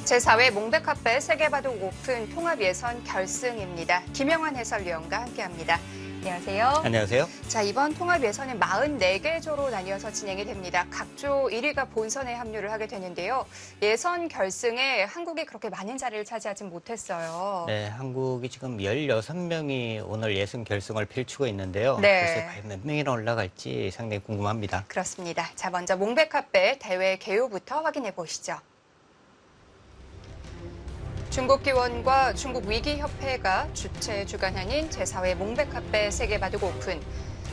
제4회 몽백카페 세계바둑 오픈 통합 예선 결승입니다. 김영환 해설위원과 함께합니다. 안녕하세요. 안녕하세요. 자, 이번 통합 예선은 44개 조로 나뉘어서 진행이 됩니다. 각 조 1위가 본선에 합류를 하게 되는데요. 예선 결승에 한국이 그렇게 많은 자리를 차지하진 못했어요. 네, 한국이 지금 16명이 오늘 예선 결승을 펼치고 있는데요. 네. 글쎄 과연 몇 명이나 올라갈지 상당히 궁금합니다. 그렇습니다. 자, 먼저 몽백카페 대회 개요부터 확인해 보시죠. 중국 기원과 중국 위기협회가 주최 주관하는 제4회 몽백카페 세계바둑 오픈.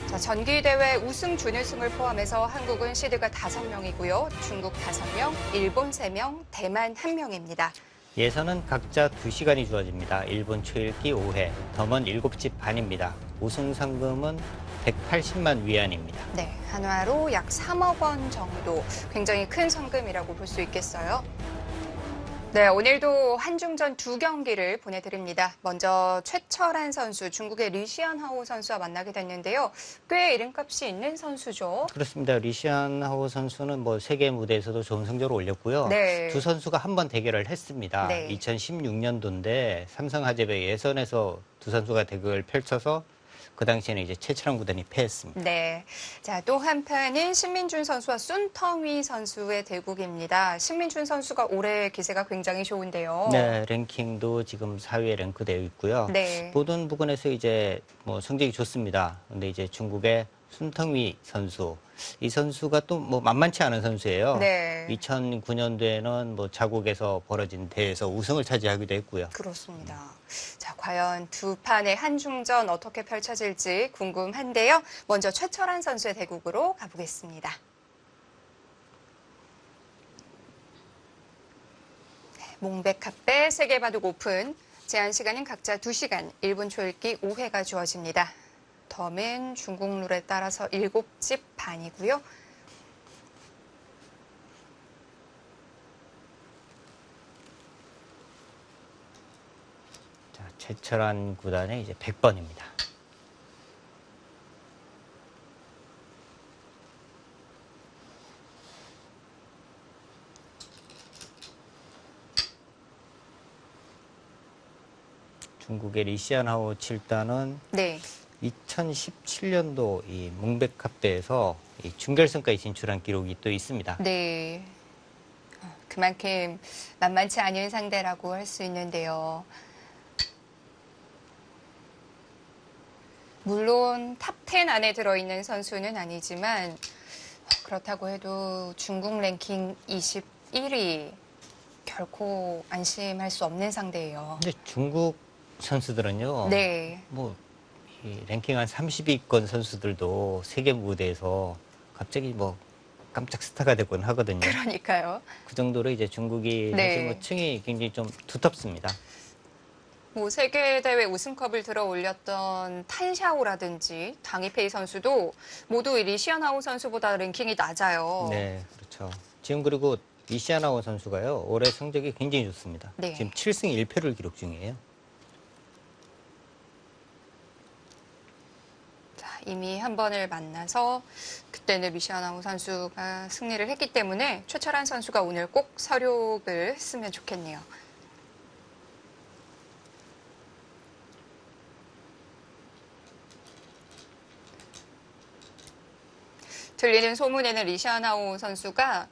자, 전기대회 우승, 준우승을 포함해서 한국은 시드가 5명이고요. 중국 5명, 일본 3명, 대만 1명입니다. 예선은 각자 2시간이 주어집니다. 일본 초읽기 5회, 덤은 7집 반입니다. 우승 상금은 180만 위안입니다. 네, 한화로 약 3억 원 정도. 굉장히 큰 상금이라고 볼 수 있겠어요. 네, 오늘도 한중전 2경기를 보내드립니다. 먼저 최철한 선수, 중국의 리시안하오 선수와 만나게 됐는데요. 꽤 이름값이 있는 선수죠. 그렇습니다. 리시안하오 선수는 뭐 세계 무대에서도 좋은 성적을 올렸고요. 네. 두 선수가 한 번 대결을 했습니다. 네. 2016년도인데 삼성화재배 예선에서 두 선수가 대결을 펼쳐서 그 당시에는 이제 최철한 구단이 패했습니다. 네. 자, 또 한 판은 신민준 선수와 순텅위 선수의 대국입니다. 신민준 선수가 올해 기세가 굉장히 좋은데요. 네, 랭킹도 지금 4위에 랭크되어 있고요. 네. 모든 부분에서 이제 뭐 성적이 좋습니다. 근데 이제 중국의 순텅위 선수, 이 선수가 또 뭐 만만치 않은 선수예요. 네. 2009년도에는 뭐 자국에서 벌어진 대회에서 우승을 차지하기도 했고요. 그렇습니다. 자, 과연 두 판의 한중전 어떻게 펼쳐질지 궁금한데요. 먼저 최철한 선수의 대국으로 가보겠습니다. 몽백카페 세계바둑 오픈. 제한 시간은 각자 2시간, 1분 초읽기 5회가 주어집니다. 덤은 중국 룰에 따라서 7집 반이고요. 자, 최철한 구단의 이제 100번입니다. 중국의 리시안하오 7단은 네. 2017년도 이 몽백카페에서 이 준결승까지 진출한 기록이 또 있습니다. 네. 그만큼 만만치 않은 상대라고 할 수 있는데요. 물론 탑10 안에 들어있는 선수는 아니지만 그렇다고 해도 중국 랭킹 21위 결코 안심할 수 없는 상대예요. 근데 중국 선수들은요. 네. 뭐 이 랭킹 한 30위권 선수들도 세계 무대에서 갑자기 뭐 깜짝 스타가 되곤 하거든요. 그러니까요. 그 정도로 이제 중국이 네. 사실 뭐 층이 굉장히 좀 두텁습니다. 뭐 세계대회 우승컵을 들어 올렸던 탄샤오라든지 당이페이 선수도 모두 이 리시안하오 선수보다 랭킹이 낮아요. 네, 그렇죠. 지금 그리고 리시아나오 선수가요. 올해 성적이 굉장히 좋습니다. 네. 지금 7승 1패를 기록 중이에요. 자, 이미 한 번을 만나서 그때는 리시안하오 선수가 승리를 했기 때문에 최철한 선수가 오늘 꼭 서력을 쓰면 좋겠네요. 들리는 소문에는 리시안하오 선수가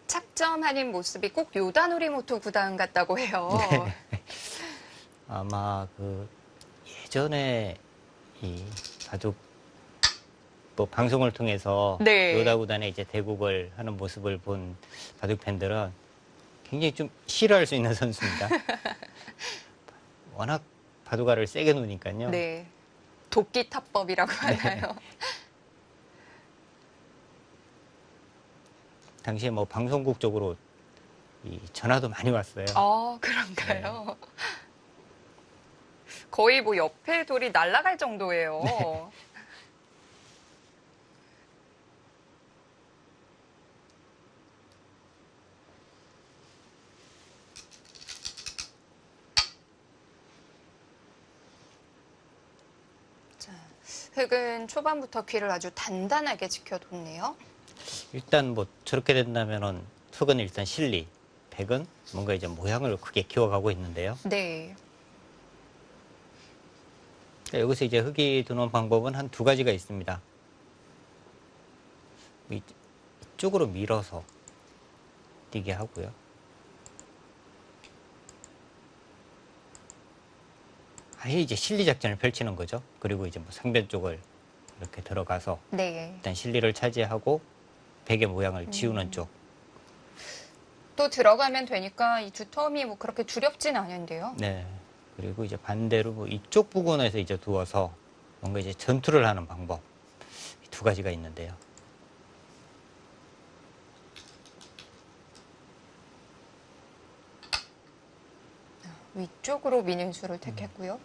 착점하는 모습이 꼭 요다노리모토 구단 같다고 해요. 네. 아마 그 예전에 이 바둑 뭐 방송을 통해서 네. 요다 구단의 이제 대국을 하는 모습을 본 바둑 팬들은 굉장히 좀 싫어할 수 있는 선수입니다. 워낙 바둑알을 세게 놓으니까요. 네. 도끼 타법이라고 하나요? 당시에 뭐 방송국 쪽으로 이 전화도 많이 왔어요. 그런가요? 거의 뭐 옆에 돌이 날아갈 정도예요. 네. 자, 흑은 초반부터 귀를 아주 단단하게 지켜뒀네요. 일단 뭐 저렇게 된다면은 흑은 일단 실리, 백은 뭔가 이제 모양을 크게 키워가고 있는데요. 네. 여기서 이제 흙이 드는 방법은 한 두 가지가 있습니다. 이쪽으로 밀어서 뛰게 하고요. 아예 이제 실리 작전을 펼치는 거죠. 그리고 이제 뭐 상변 쪽을 이렇게 들어가서 네. 일단 실리를 차지하고 백의 모양을 지우는 쪽. 또 들어가면 되니까 이 두텀이 뭐 그렇게 두렵진 않은데요. 네. 그리고 이제 반대로 뭐 이쪽 부근에서 이제 두어서 뭔가 이제 전투를 하는 방법. 두 가지가 있는데요. 위쪽으로 미는 수를 택했고요.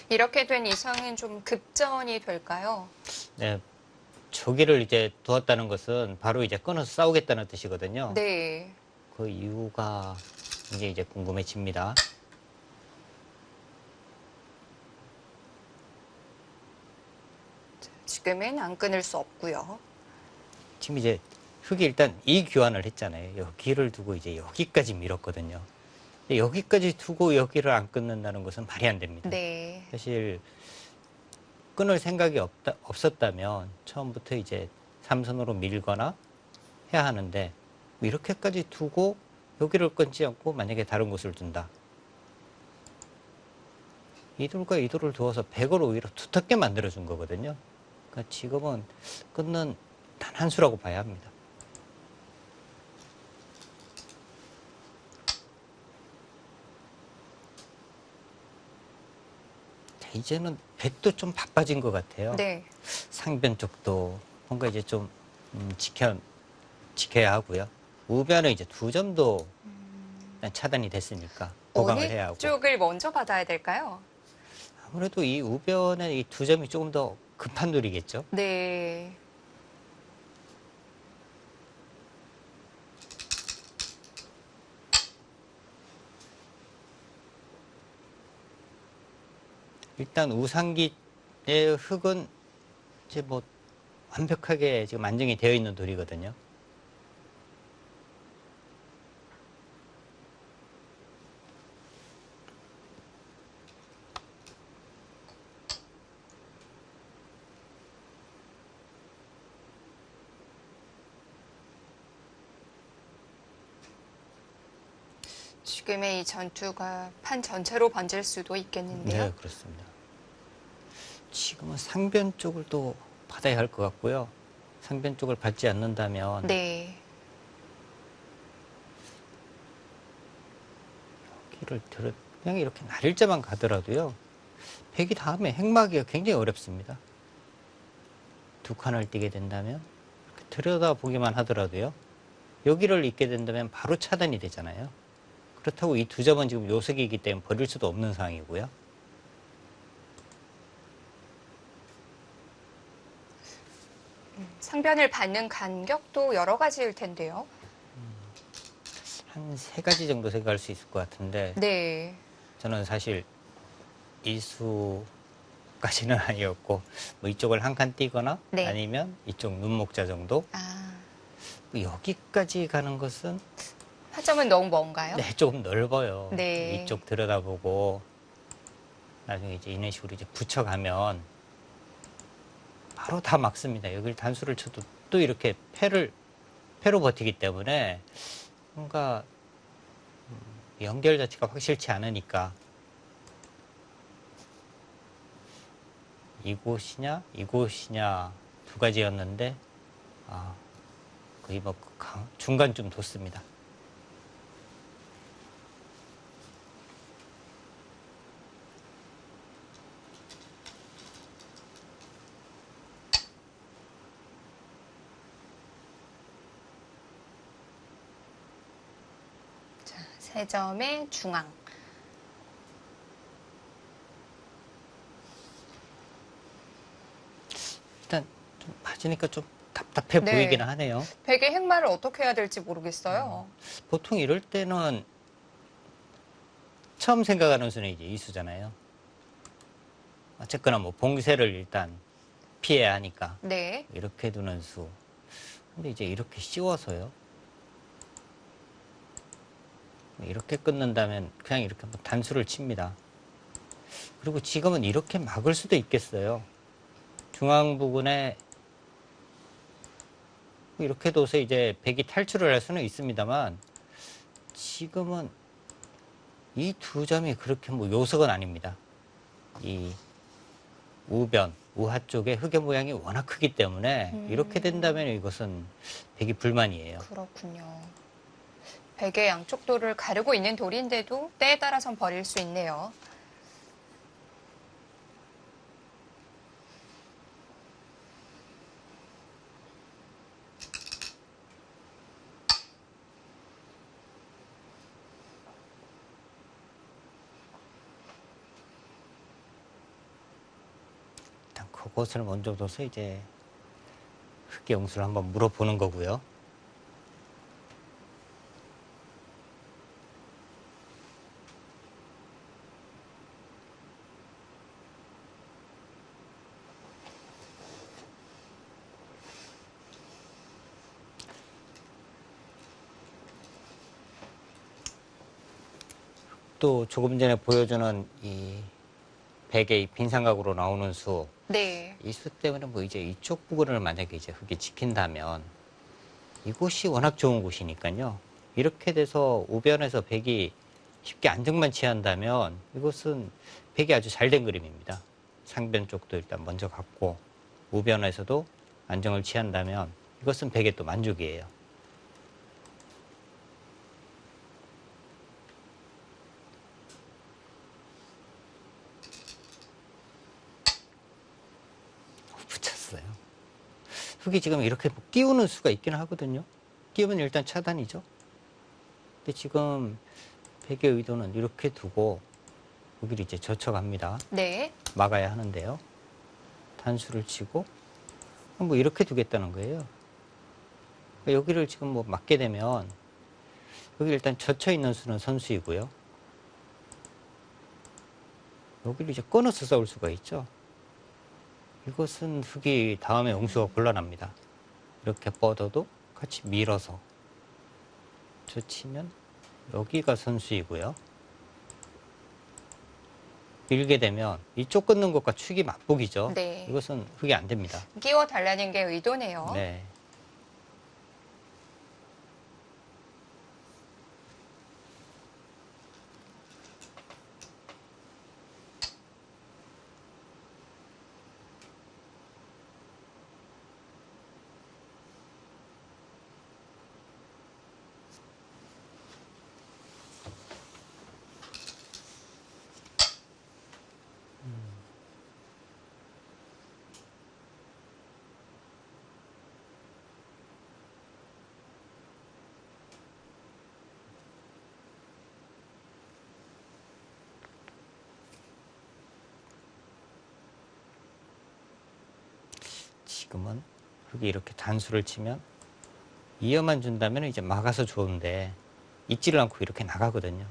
이렇게 된 이상은 좀 급전이 될까요? 네. 저기를 이제 두었다는 것은 바로 이제 끊어서 싸우겠다는 뜻이거든요. 네. 그 이유가 이제 궁금해집니다. 지금은 안 끊을 수 없고요. 지금 이제 흙이 일단 이 교환을 했잖아요. 여기를 두고 이제 여기까지 밀었거든요. 근데 여기까지 두고 여기를 안 끊는다는 것은 말이 안 됩니다. 네. 사실 끊을 생각이 없었다면 처음부터 이제 삼선으로 밀거나 해야 하는데 뭐 이렇게까지 두고 여기를 끊지 않고 만약에 다른 곳을 둔다. 이 돌과 이 돌을 두어서 백을 오히려 두텁게 만들어준 거거든요. 그러니까 지금은 끊는 단 한 수라고 봐야 합니다. 자, 이제는 백도 좀 바빠진 것 같아요. 네. 상변 쪽도 뭔가 이제 좀 지켜야 하고요. 우변은 이제 두 점도 차단이 됐으니까 보강을 해야 어느 하고. 쪽을 먼저 받아야 될까요? 아무래도 이 우변의 이 두 점이 조금 더 급한 돌이겠죠. 네. 일단 우상기의 흙은 이제 뭐 완벽하게 지금 안정이 되어 있는 돌이거든요. 지금의 이 전투가 판 전체로 번질 수도 있겠는데요. 네, 그렇습니다. 지금은 상변 쪽을 또 받아야 할 것 같고요. 상변 쪽을 받지 않는다면 네. 여기를 그냥 이렇게 날일자만 가더라도요. 백이 다음에 핵막이가 굉장히 어렵습니다. 두 칸을 띄게 된다면 이렇게 들여다보기만 하더라도요. 여기를 잇게 된다면 바로 차단이 되잖아요. 그렇다고 이 두 점은 지금 요석이기 때문에 버릴 수도 없는 상황이고요. 상변을 받는 간격도 여러 가지일 텐데요. 한 세 가지 정도 생각할 수 있을 것 같은데 네. 저는 사실 이수까지는 아니었고 뭐 이쪽을 한 칸 띄거나 네. 아니면 이쪽 눈목자 정도 아, 뭐 여기까지 가는 것은 하점은 너무 먼가요? 네, 조금 넓어요. 네. 이쪽 들여다보고 나중에 이제 이런 식으로 이제 붙여가면 바로 다 막습니다. 여기를 단수를 쳐도 또 이렇게 패로 버티기 때문에 뭔가 연결 자체가 확실치 않으니까 이곳이냐 이곳이냐 두 가지였는데 거의 뭐 중간쯤 뒀습니다. 세 점의 중앙. 일단 좀 맞으니까 좀 답답해 네. 보이기는 하네요. 백의 행마를 어떻게 해야 될지 모르겠어요. 보통 이럴 때는 처음 생각하는 수는 이제 이 수잖아요. 어쨌거나 뭐 봉쇄를 일단 피해야 하니까 네. 이렇게 두는 수. 근데 이제 이렇게 씌워서요. 이렇게 끊는다면 그냥 이렇게 뭐 단수를 칩니다. 그리고 지금은 이렇게 막을 수도 있겠어요. 중앙 부분에 이렇게 둬서 이제 백이 탈출을 할 수는 있습니다만 지금은 이 두 점이 그렇게 뭐 요석은 아닙니다. 이 우변, 우하 쪽에 흑의 모양이 워낙 크기 때문에 이렇게 된다면 이것은 백이 불만이에요. 그렇군요. 백의 양쪽 돌을 가르고 있는 돌인데도 때에 따라선 버릴 수 있네요. 일단 그것을 먼저 둬서 이제 흑의 영수를 한번 물어보는 거고요. 또 조금 전에 보여주는 이 백의 빈삼각으로 나오는 수, 네. 이 수 때문에 뭐 이제 이쪽 부분을 만약에 이제 흑이 지킨다면 이곳이 워낙 좋은 곳이니까요. 이렇게 돼서 우변에서 백이 쉽게 안정만 취한다면 이것은 백이 아주 잘 된 그림입니다. 상변 쪽도 일단 먼저 갔고 우변에서도 안정을 취한다면 이것은 백의 또 만족이에요. 붙였어요. 흑이 지금 이렇게 끼우는 수가 있긴 하거든요. 끼우면 일단 차단이죠. 근데 지금 백의 의도는 이렇게 두고 여기를 이제 젖혀갑니다. 네. 막아야 하는데요. 단수를 치고 뭐 이렇게 두겠다는 거예요. 여기를 지금 뭐 막게 되면 여기 일단 젖혀 있는 수는 선수이고요. 여기를 이제 끊어서 싸울 수가 있죠. 이것은 흑이 다음에 응수가 곤란합니다. 이렇게 뻗어도 같이 밀어서 젖히면 여기가 선수이고요. 밀게 되면 이쪽 끊는 것과 축이 맞복이죠. 네. 이것은 흑이 안 됩니다. 끼워 달라는 게 의도네요. 네. 지금은 흑이 이렇게 단수를 치면 이어만 준다면 이제 막아서 좋은데 잊지를 않고 이렇게 나가거든요.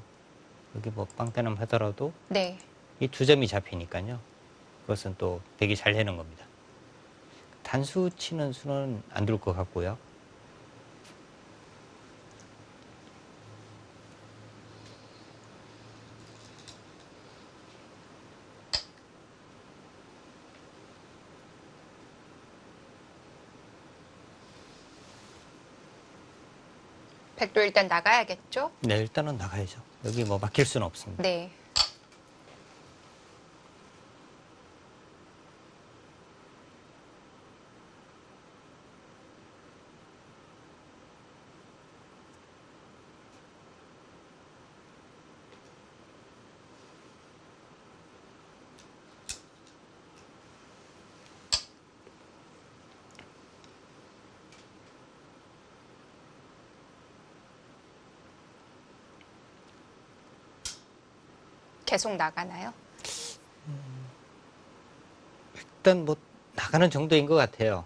여기 뭐 빵따름 하더라도 네. 이 두 점이 잡히니까요. 그것은 또 백이 잘 되는 겁니다. 단수 치는 수는 안 둘 것 같고요. 백도 일단 나가야겠죠? 네, 일단은 나가야죠. 여기 뭐 막힐 수는 없습니다. 네. 계속 나가나요? 일단 뭐 나가는 정도인 것 같아요.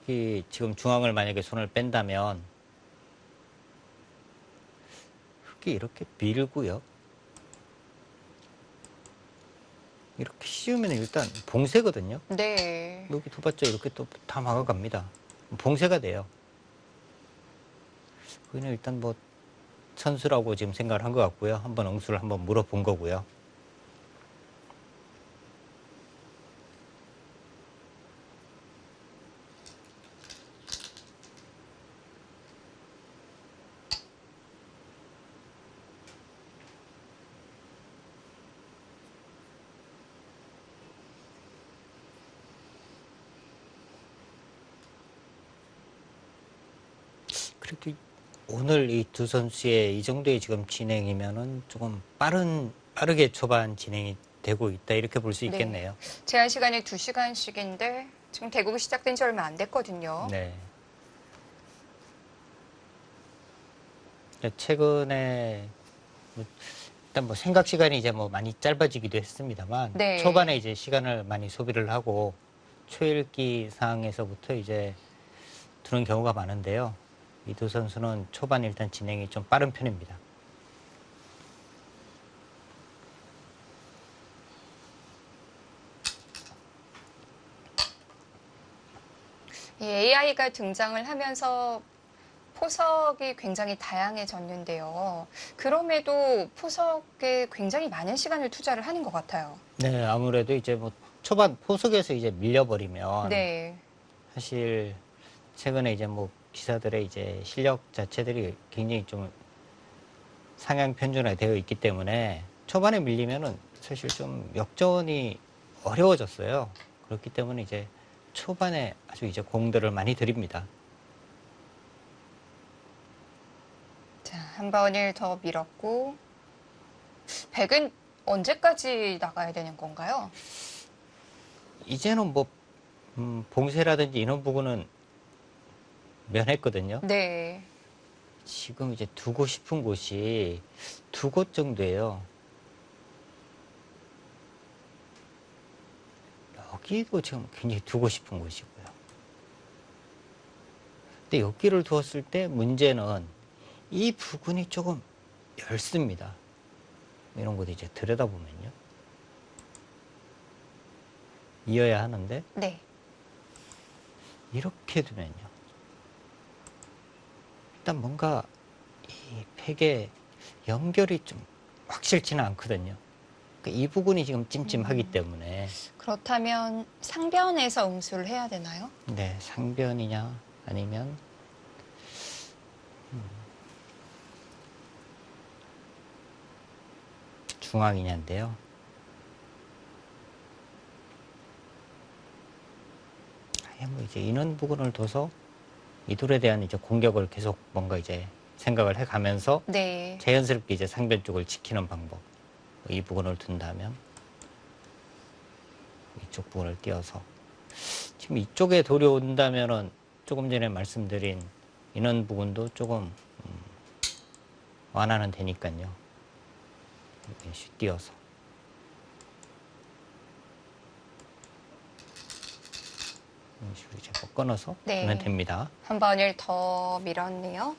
이 지금 중앙을 만약에 손을 뺀다면 흙이 이렇게 밀고요. 이렇게 씌우면 일단 봉쇄거든요. 네. 여기 두 받자 이렇게 또 다 막아갑니다. 봉쇄가 돼요. 그냥 일단 뭐 선수라고 지금 생각을 한 것 같고요. 한번 응수를 한번 물어본 거고요. 그래도 오늘 이 두 선수의 이 정도의 지금 진행이면은 조금 빠르게 초반 진행이 되고 있다 이렇게 볼 수 네. 있겠네요. 제한 시간이 2시간씩인데 지금 대국이 시작된 지 얼마 안 됐거든요. 네. 최근에 뭐 일단 뭐 생각 시간이 이제 뭐 많이 짧아지기도 했습니다만 네. 초반에 이제 시간을 많이 소비를 하고 초읽기 상황에서부터 이제 두는 경우가 많은데요. 이 두 선수는 초반 일단 진행이 좀 빠른 편입니다. 이 AI가 등장을 하면서 포석이 굉장히 다양해졌는데요. 그럼에도 포석에 굉장히 많은 시간을 투자를 하는 것 같아요. 네, 아무래도 이제 뭐 초반 포석에서 이제 밀려버리면 네. 사실 최근에 이제 뭐 기사들의 이제 실력 자체들이 굉장히 좀 상향 편준화되어 있기 때문에 초반에 밀리면은 사실 좀 역전이 어려워졌어요. 그렇기 때문에 이제 초반에 아주 이제 공들을 많이 들입니다. 자, 한 번을 더 밀었고, 백은 언제까지 나가야 되는 건가요? 이제는 뭐 봉쇄라든지 이런 부분은 면했거든요. 네. 지금 이제 두고 싶은 곳이 두 곳 정도예요. 여기도 지금 굉장히 두고 싶은 곳이고요. 근데 여기를 두었을 때 문제는 이 부분이 조금 얇습니다. 이런 것도 이제 들여다보면요. 이어야 하는데 네. 이렇게 두면요. 일단 뭔가 이 팩의 연결이 좀 확실치는 않거든요. 그러니까 이 부분이 지금 찜찜하기 때문에 그렇다면 상변에서 응수를 해야 되나요? 네, 상변이냐 아니면 중앙이냐인데요. 아예 뭐 이제 인원 부분을 둬서 이둘에 대한 이제 공격을 계속 뭔가 이제 생각을 해가면서 네. 자연스럽게 이제 상변 쪽을 지키는 방법. 이 부분을 둔다면 이쪽 부분을 띄어서 지금 이쪽에 돌이 온다면은 조금 전에 말씀드린 인원 부분도 조금 완화는 되니까요. 이렇게 띄어서 이런 식으로 이제 뭐 끊어서 네. 두면 됩니다. 한 번을 더 밀었네요.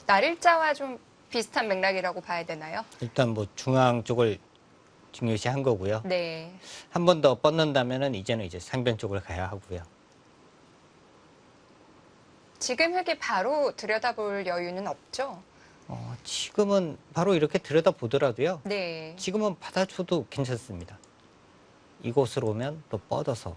날일자와 좀 비슷한 맥락이라고 봐야 되나요? 일단 뭐 중앙 쪽을 중요시한 거고요. 네. 한 번 더 뻗는다면은 이제는 이제 상변 쪽을 가야 하고요. 지금 흙이 바로 들여다볼 여유는 없죠? 지금은 바로 이렇게 들여다보더라도요. 네. 지금은 받아줘도 괜찮습니다. 이곳으로 오면 또 뻗어서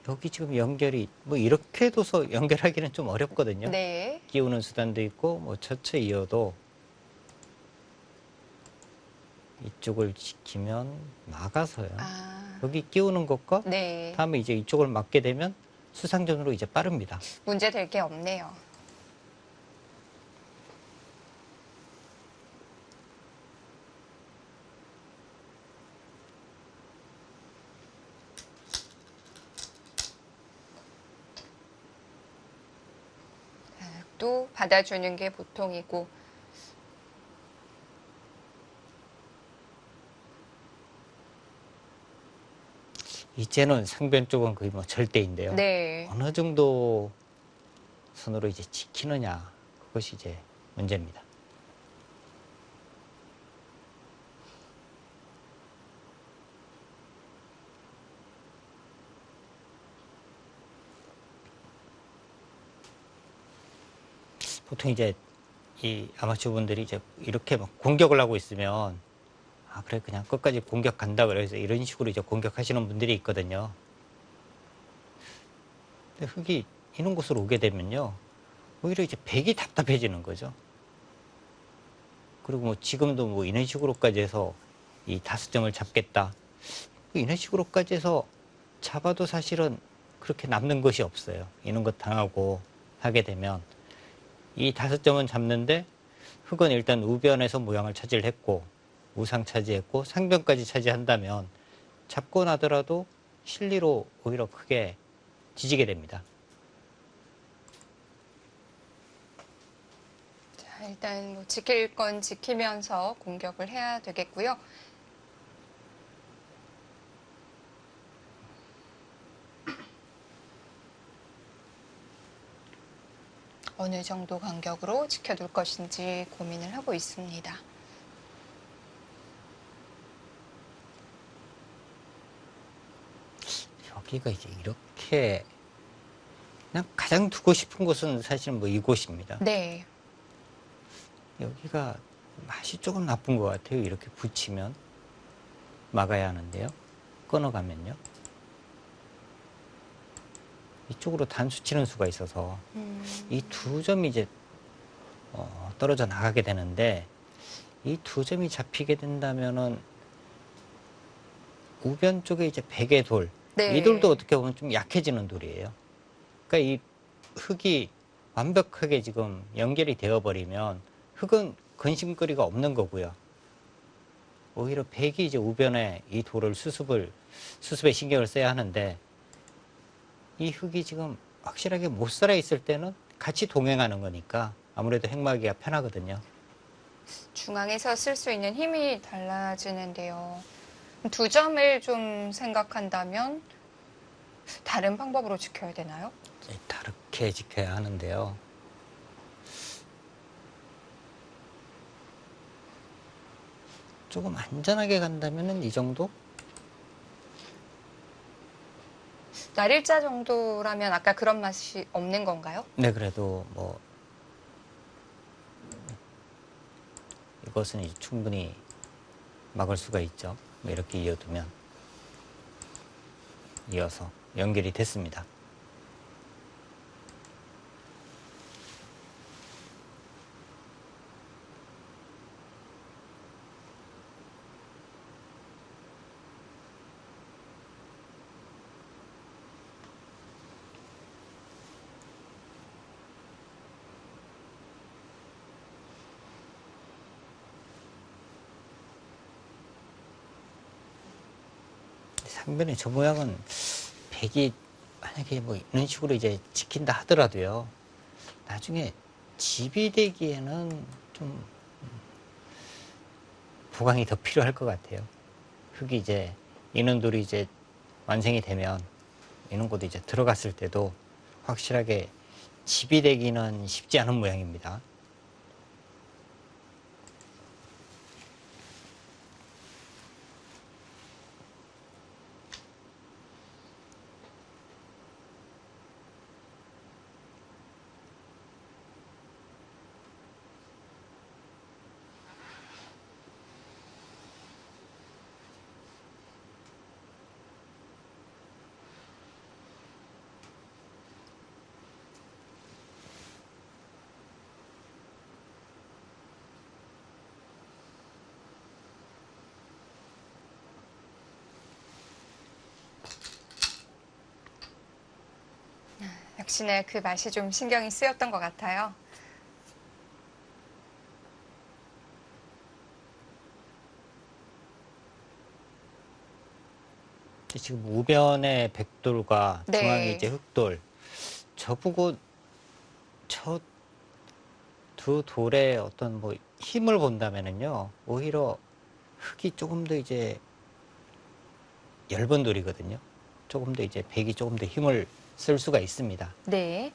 여기 지금 연결이 뭐 이렇게 둬서 연결하기는 좀 어렵거든요. 네. 끼우는 수단도 있고 뭐 처처 이어도 이쪽을 지키면 막아서요. 아, 여기 끼우는 것과 네. 다음에 이제 이쪽을 막게 되면 수상전으로 이제 빠릅니다. 문제 될 게 없네요. 또 받아주는 게 보통이고, 이제는 상변 쪽은 거의 뭐 절대인데요. 네. 어느 정도 선으로 이제 지키느냐, 그것이 이제 문제입니다. 보통 이제 이 아마추어 분들이 이제 이렇게 막 공격을 하고 있으면, 아, 그래, 그냥 끝까지 공격 간다, 그래서 이런 식으로 이제 공격하시는 분들이 있거든요. 근데 흙이 이런 곳으로 오게 되면요, 오히려 이제 백이 답답해지는 거죠. 그리고 뭐 지금도 뭐 이런 식으로까지 해서 이 5점을 잡겠다, 이런 식으로까지 해서 잡아도 사실은 그렇게 남는 것이 없어요. 이런 것 당하고 하게 되면 이 5점은 잡는데, 흙은 일단 우변에서 모양을 차지를 했고 우상 차지했고 상변까지 차지한다면 잡고 나더라도 실리로 오히려 크게 지지게 됩니다. 자, 일단 뭐 지킬 건 지키면서 공격을 해야 되겠고요. 어느 정도 간격으로 지켜둘 것인지 고민을 하고 있습니다. 여기가 이제 이렇게 그냥 가장 두고 싶은 곳은 사실은 뭐 이곳입니다. 네. 여기가 맛이 조금 나쁜 것 같아요. 이렇게 붙이면 막아야 하는데요. 끊어가면요. 이쪽으로 단수 치는 수가 있어서 이 2점이 이제 떨어져 나가게 되는데, 이 2점이 잡히게 된다면은 우변 쪽에 이제 백의 돌, 네. 이 돌도 어떻게 보면 좀 약해지는 돌이에요. 그러니까 이 흙이 완벽하게 지금 연결이 되어버리면 흙은 근심거리가 없는 거고요. 오히려 백이 이제 우변에 이 돌을 수습에 신경을 써야 하는데, 이 흙이 지금 확실하게 못 살아 있을 때는 같이 동행하는 거니까 아무래도 핵막이가 편하거든요. 중앙에서 쓸 수 있는 힘이 달라지는데요. 2점을 좀 생각한다면 다른 방법으로 지켜야 되나요? 다르게 지켜야 하는데요. 조금 안전하게 간다면은 이 정도? 날일자 정도라면 아까 그런 맛이 없는 건가요? 네, 그래도 뭐 이것은 이제 충분히 막을 수가 있죠. 뭐 이렇게 이어두면 이어서 연결이 됐습니다. 상변의 저 모양은 백이 만약에 뭐 이런 식으로 이제 지킨다 하더라도요, 나중에 집이 되기에는 좀 보강이 더 필요할 것 같아요. 흙이 이제 인원돌이 이제 완성이 되면 이런 곳에 이제 들어갔을 때도 확실하게 집이 되기는 쉽지 않은 모양입니다. 역시나 그 맛이 좀 신경이 쓰였던 것 같아요. 지금 우변의 백돌과 중앙에 이제 네. 흑돌, 저보고 저 두 돌의 어떤 뭐 힘을 본다면은요, 오히려 흙이 조금 더 이제 얇은 돌이거든요. 조금 더 이제 백이 조금 더 힘을 쓸 수가 있습니다. 네.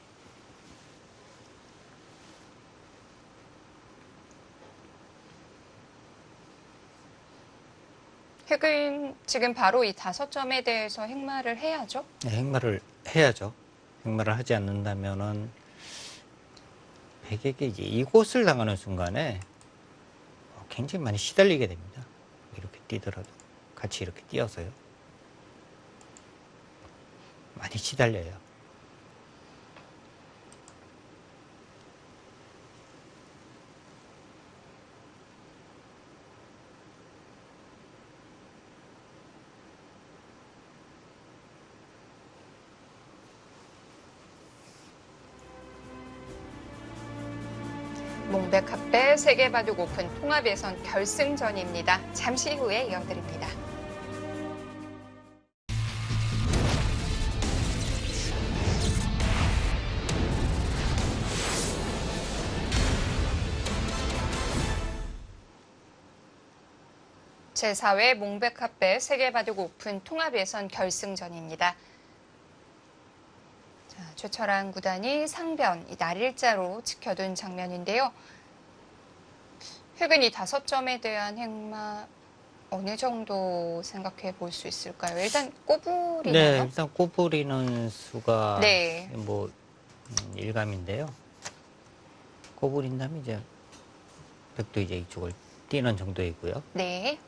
흑은 지금 바로 이 5점에 대해서 행마를 해야죠? 네, 행마를 해야죠. 행마를 하지 않는다면은 백에게 이제 이곳을 당하는 순간에 굉장히 많이 시달리게 됩니다. 이렇게 뛰더라도 같이 이렇게 뛰어서요. 많이 시달려요. 몽백 합배 세계바둑 오픈 통합 예선 결승전입니다. 잠시 후에 이어드립니다. 제4회 몽백 합배 세계바둑 오픈 통합 예선 결승전입니다. 최철한 구단이 상변, 이 날일자로 지켜둔 장면인데요. 흑은 이 5점에 대한 행마 어느 정도 생각해 볼 수 있을까요? 일단 꼬부리나요? 네, 일단 꼬부리는 수가 네. 뭐 일감인데요. 꼬부린다면 이제 백도 이제 이쪽을 뛰는 정도이고요. 네.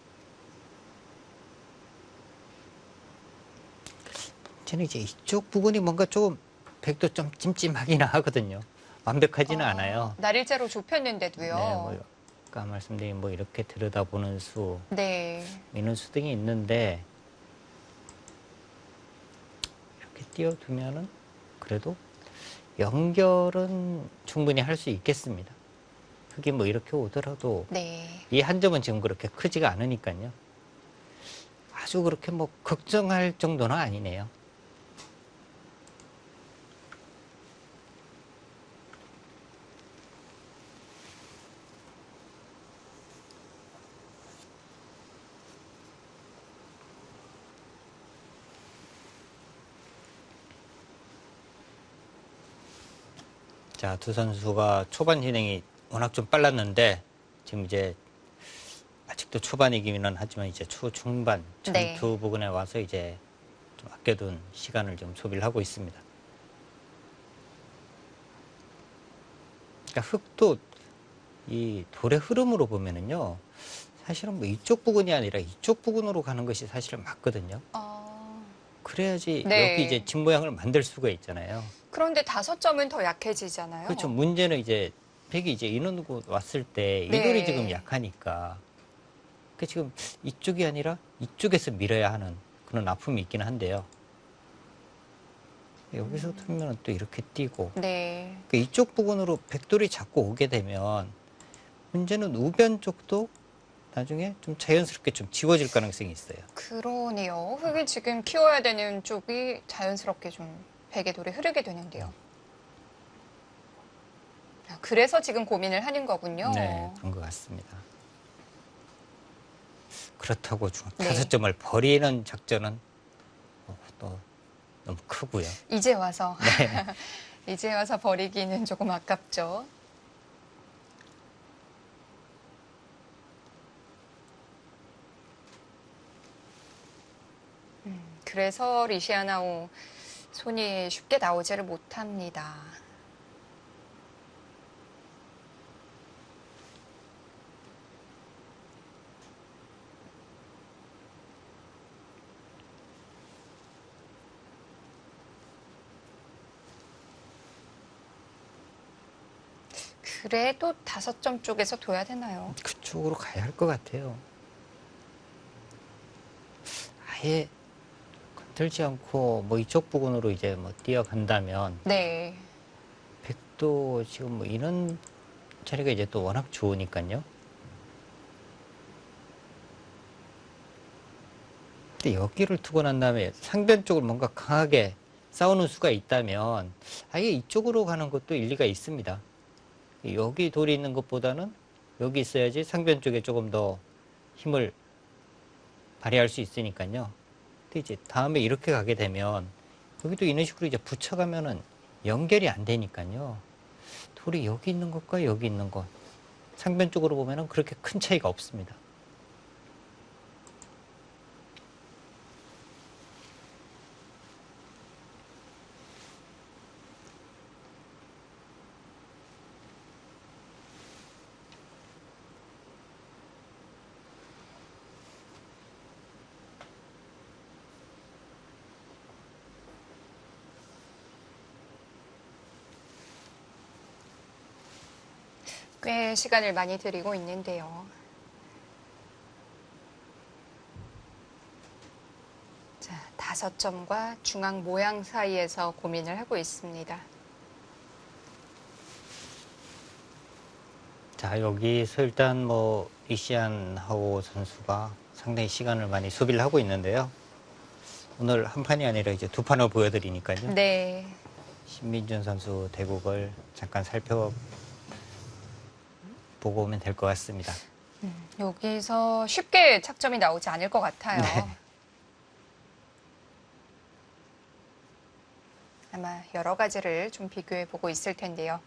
저는 이제 이쪽 부분이 뭔가 조금 백도 좀 찜찜하긴 하거든요. 완벽하지는 않아요. 날일자로 좁혔는데도요. 네, 뭐 아까 말씀드린 뭐 이렇게 들여다보는 수, 네. 미는 수 등이 있는데 이렇게 띄워두면은 그래도 연결은 충분히 할 수 있겠습니다. 그게 뭐 이렇게 오더라도 네. 이 한 점은 지금 그렇게 크지가 않으니까요. 아주 그렇게 뭐 걱정할 정도는 아니네요. 자, 두 선수가 초반 진행이 워낙 좀 빨랐는데 지금 이제 아직도 초반이기는 하지만 이제 초중반 네. 전투 부근에 와서 이제 좀 아껴둔 시간을 좀 소비를 하고 있습니다. 그러니까 흙도 이 돌의 흐름으로 보면은요, 사실은 뭐 이쪽 부근이 아니라 이쪽 부근으로 가는 것이 사실은 맞거든요. 그래야지 네. 여기 이제 집 모양을 만들 수가 있잖아요. 그런데 5점은 더 약해지잖아요. 그렇죠. 문제는 이제 백이 이제 인원으로 왔을 때 이 네. 돌이 지금 약하니까. 그 지금 이쪽이 아니라 이쪽에서 밀어야 하는 그런 아픔이 있기는 한데요. 여기서 틀면 또 이렇게 뛰고. 네. 그 이쪽 부분으로 백돌이 자꾸 오게 되면 문제는 우변 쪽도 나중에 좀 자연스럽게 좀 지워질 가능성이 있어요. 그러네요. 흑이 지금 키워야 되는 쪽이 자연스럽게 좀 백의 돌에 흐르게 되는데요. 그래서 지금 고민을 하는 거군요. 네, 그런 것 같습니다. 그렇다고 네. 5점을 버리는 작전은 또 너무 크고요. 이제 와서 네. 이제 와서 버리기는 조금 아깝죠. 그래서 리시아나오 손이 쉽게 나오지를 못합니다. 그래도 5점 쪽에서 둬야 되나요? 그쪽으로 가야 할 것 같아요. 아예 건들지 않고 뭐 이쪽 부분으로 이제 뭐 뛰어간다면 네. 백도 지금 뭐 이런 자리가 이제 또 워낙 좋으니까요. 근데 여기를 두고 난 다음에 상변 쪽을 뭔가 강하게 싸우는 수가 있다면 아예 이쪽으로 가는 것도 일리가 있습니다. 여기 돌이 있는 것보다는 여기 있어야지 상변 쪽에 조금 더 힘을 발휘할 수 있으니까요. 근데 이제 다음에 이렇게 가게 되면 여기도 이런 식으로 이제 붙여가면은 연결이 안 되니까요. 돌이 여기 있는 것과 여기 있는 것 상변 쪽으로 보면은 그렇게 큰 차이가 없습니다. 꽤 시간을 많이 들이고 있는데요. 자, 5점과 중앙 모양 사이에서 고민을 하고 있습니다. 자, 여기서 일단 뭐 리시안 하오 선수가 상당히 시간을 많이 소비를 하고 있는데요. 오늘 한 판이 아니라 이제 2판을 보여드리니까요. 네. 신민준 선수 대국을 잠깐 살펴보고 오면 될 것 같습니다. 여기서 쉽게 착점이 나오지 않을 것 같아요. 네. 아마 여러 가지를 좀 비교해 보고 있을 텐데요.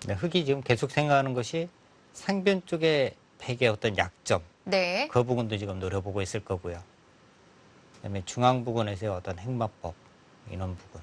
네, 흑이 지금 계속 생각하는 것이 상변 쪽에 백의 어떤 약점, 네. 그 부분도 지금 노려보고 있을 거고요. 그다음에 중앙 부근에서의 어떤 행마법, 이런 부분.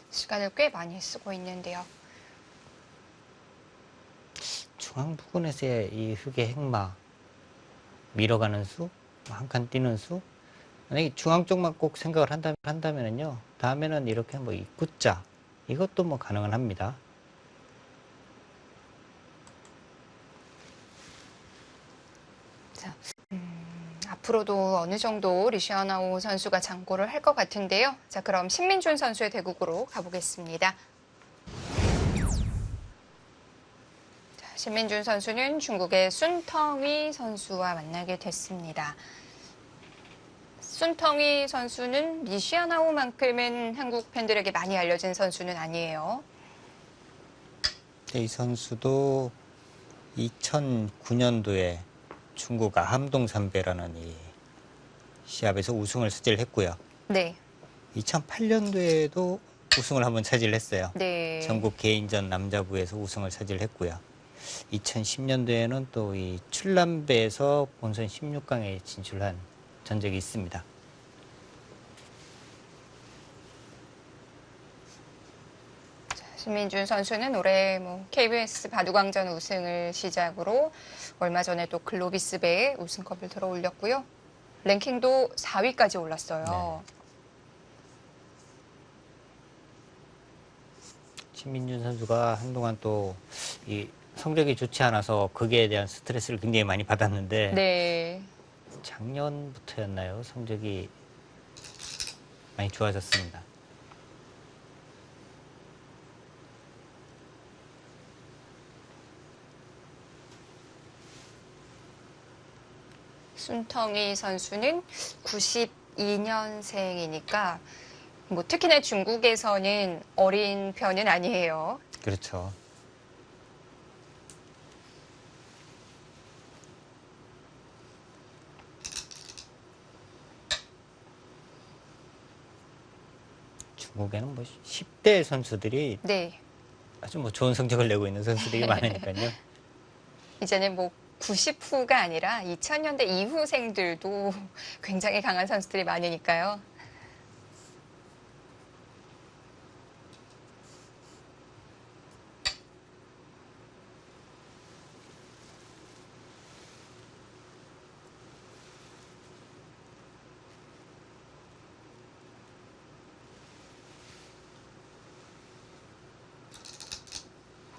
시간을 꽤 많이 쓰고 있는데요. 중앙 부근에서의 이 흑의 행마, 밀어가는 수, 한 칸 뛰는 수. 만약에 중앙 쪽만 꼭 생각을 한다면은요, 다음에는 이렇게 뭐 입구자, 이것도 뭐 가능은 합니다. 자, 앞으로도 어느 정도 리시아나오 선수가 장고를 할 것 같은데요. 자, 그럼 신민준 선수의 대국으로 가보겠습니다. 자, 신민준 선수는 중국의 순텅위 선수와 만나게 됐습니다. 순텅위 선수는 리시아나오만큼은 한국 팬들에게 많이 알려진 선수는 아니에요. 이 선수도 2009년도에 중국 아함동 삼배라는 이 시합에서 우승을 차지했고요. 네. 2008년도에도 우승을 한번 차지했어요. 네. 전국 개인전 남자부에서 우승을 차지했고요. 2010년도에는 또 이 출란배에서 본선 16강에 진출한 전적이 있습니다. 신민준 선수는 올해 KBS 바둑왕전 우승을 시작으로 얼마 전에 또 글로비스배 우승컵을 들어 올렸고요. 랭킹도 4위까지 올랐어요. 네. 신민준 선수가 한동안 또 이 성적이 좋지 않아서 거기에 대한 스트레스를 굉장히 많이 받았는데 네. 작년부터였나요? 성적이 많이 좋아졌습니다. 순텅이 선수는 92년생이니까 특히나 중국에서는 어린 편은 아니에요. 그렇죠. 중국에는 뭐 10대 선수들이 네. 아주 뭐 좋은 성적을 내고 있는 선수들이 많으니까요. 이제는 90 후가 아니라 2000년대 이후생들도 굉장히 강한 선수들이 많으니까요.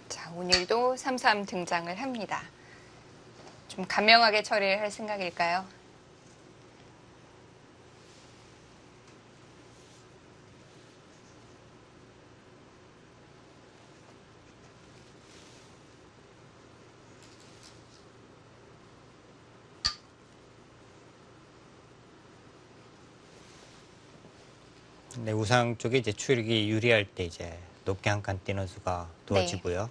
자, 오늘도 3-3 등장을 합니다. 좀 간명하게 처리를 할 생각일까요? 근데 우상 쪽에 이제 추력이 유리할 때 이제 높게 한 칸 뛰는 수가 두어지고요.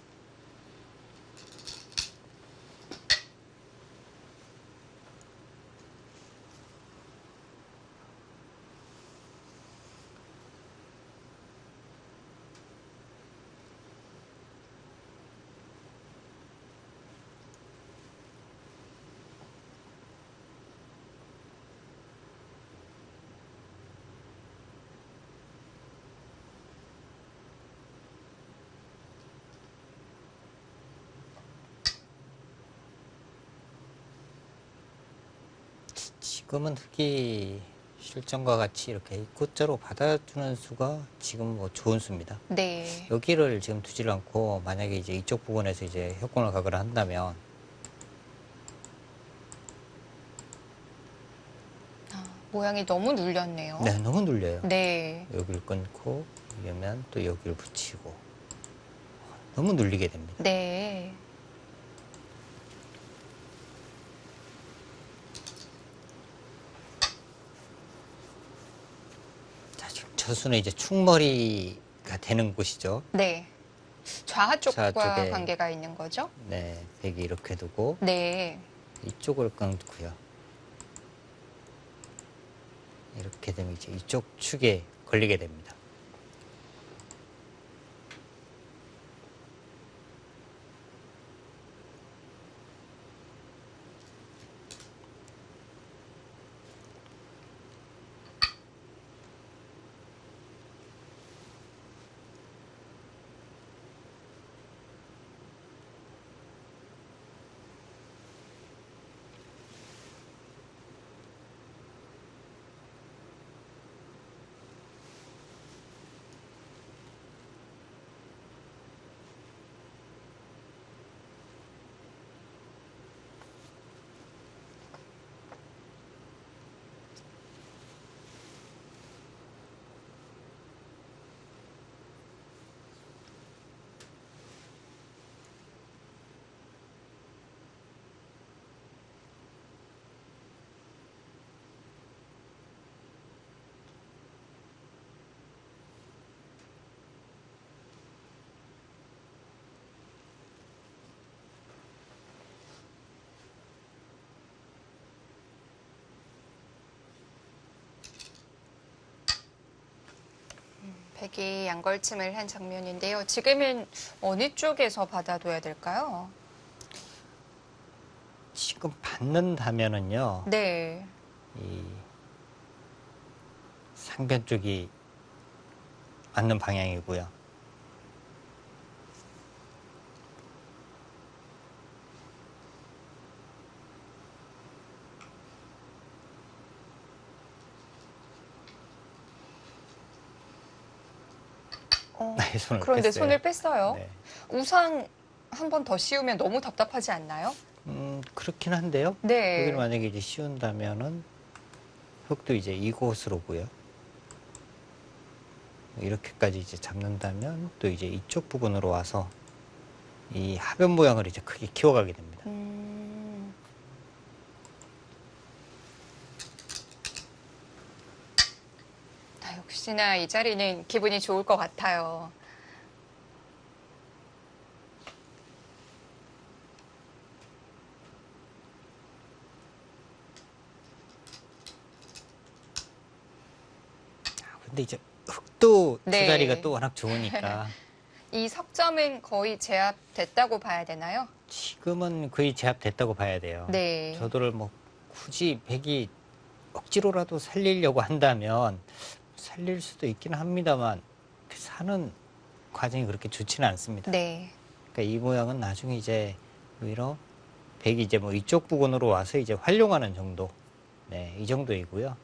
지금은 흙이 실전과 같이 이렇게 곧자로 받아주는 수가 지금 뭐 좋은 수입니다. 네. 여기를 지금 두질 않고 만약에 이제 이쪽 부분에서 이제 협공을 가거나 한다면 모양이 너무 눌렸네요. 네, 너무 눌려요. 네. 여기를 끊고 이러면 또 여기를 붙이고 너무 눌리게 됩니다. 네. 자, 지금 저수는 이제 충머리가 되는 곳이죠. 네. 좌하 쪽과 좌쪽에. 관계가 있는 거죠? 네, 백이 이렇게 두고 네. 이쪽을 끊고요. 이렇게 되면 이제 이쪽 축에 걸리게 됩니다. 백이 양걸침을 한 장면인데요. 지금은 어느 쪽에서 받아둬야 될까요? 지금 받는다면은요, 네. 이 상변 쪽이 맞는 방향이고요. 네, 손을 그런데 뺐어요. 손을 뺐어요. 네. 우상 한 번 더 씌우면 너무 답답하지 않나요? 그렇긴 한데요. 네. 여기를 만약에 이제 씌운다면은 흙도 이제 이곳으로고요. 이렇게까지 이제 잡는다면 또 이제 이쪽 부분으로 와서 이 하변 모양을 이제 크게 키워가게 됩니다. 역시나 이 자리는 기분이 좋을 것 같아요. 근데 이제 흙도 두 네. 자리가 또 워낙 좋으니까 이 석점은 거의 제압됐다고 봐야 되나요? 지금은 거의 제압됐다고 봐야 돼요. 네. 저도를 뭐 굳이 백이 억지로라도 살리려고 한다면 살릴 수도 있긴 합니다만 그 사는 과정이 그렇게 좋지는 않습니다. 네. 그러니까 이 모양은 나중에 이제 오히려 백이 이제 뭐 이쪽 부분으로 와서 이제 활용하는 정도, 네, 이 정도이고요.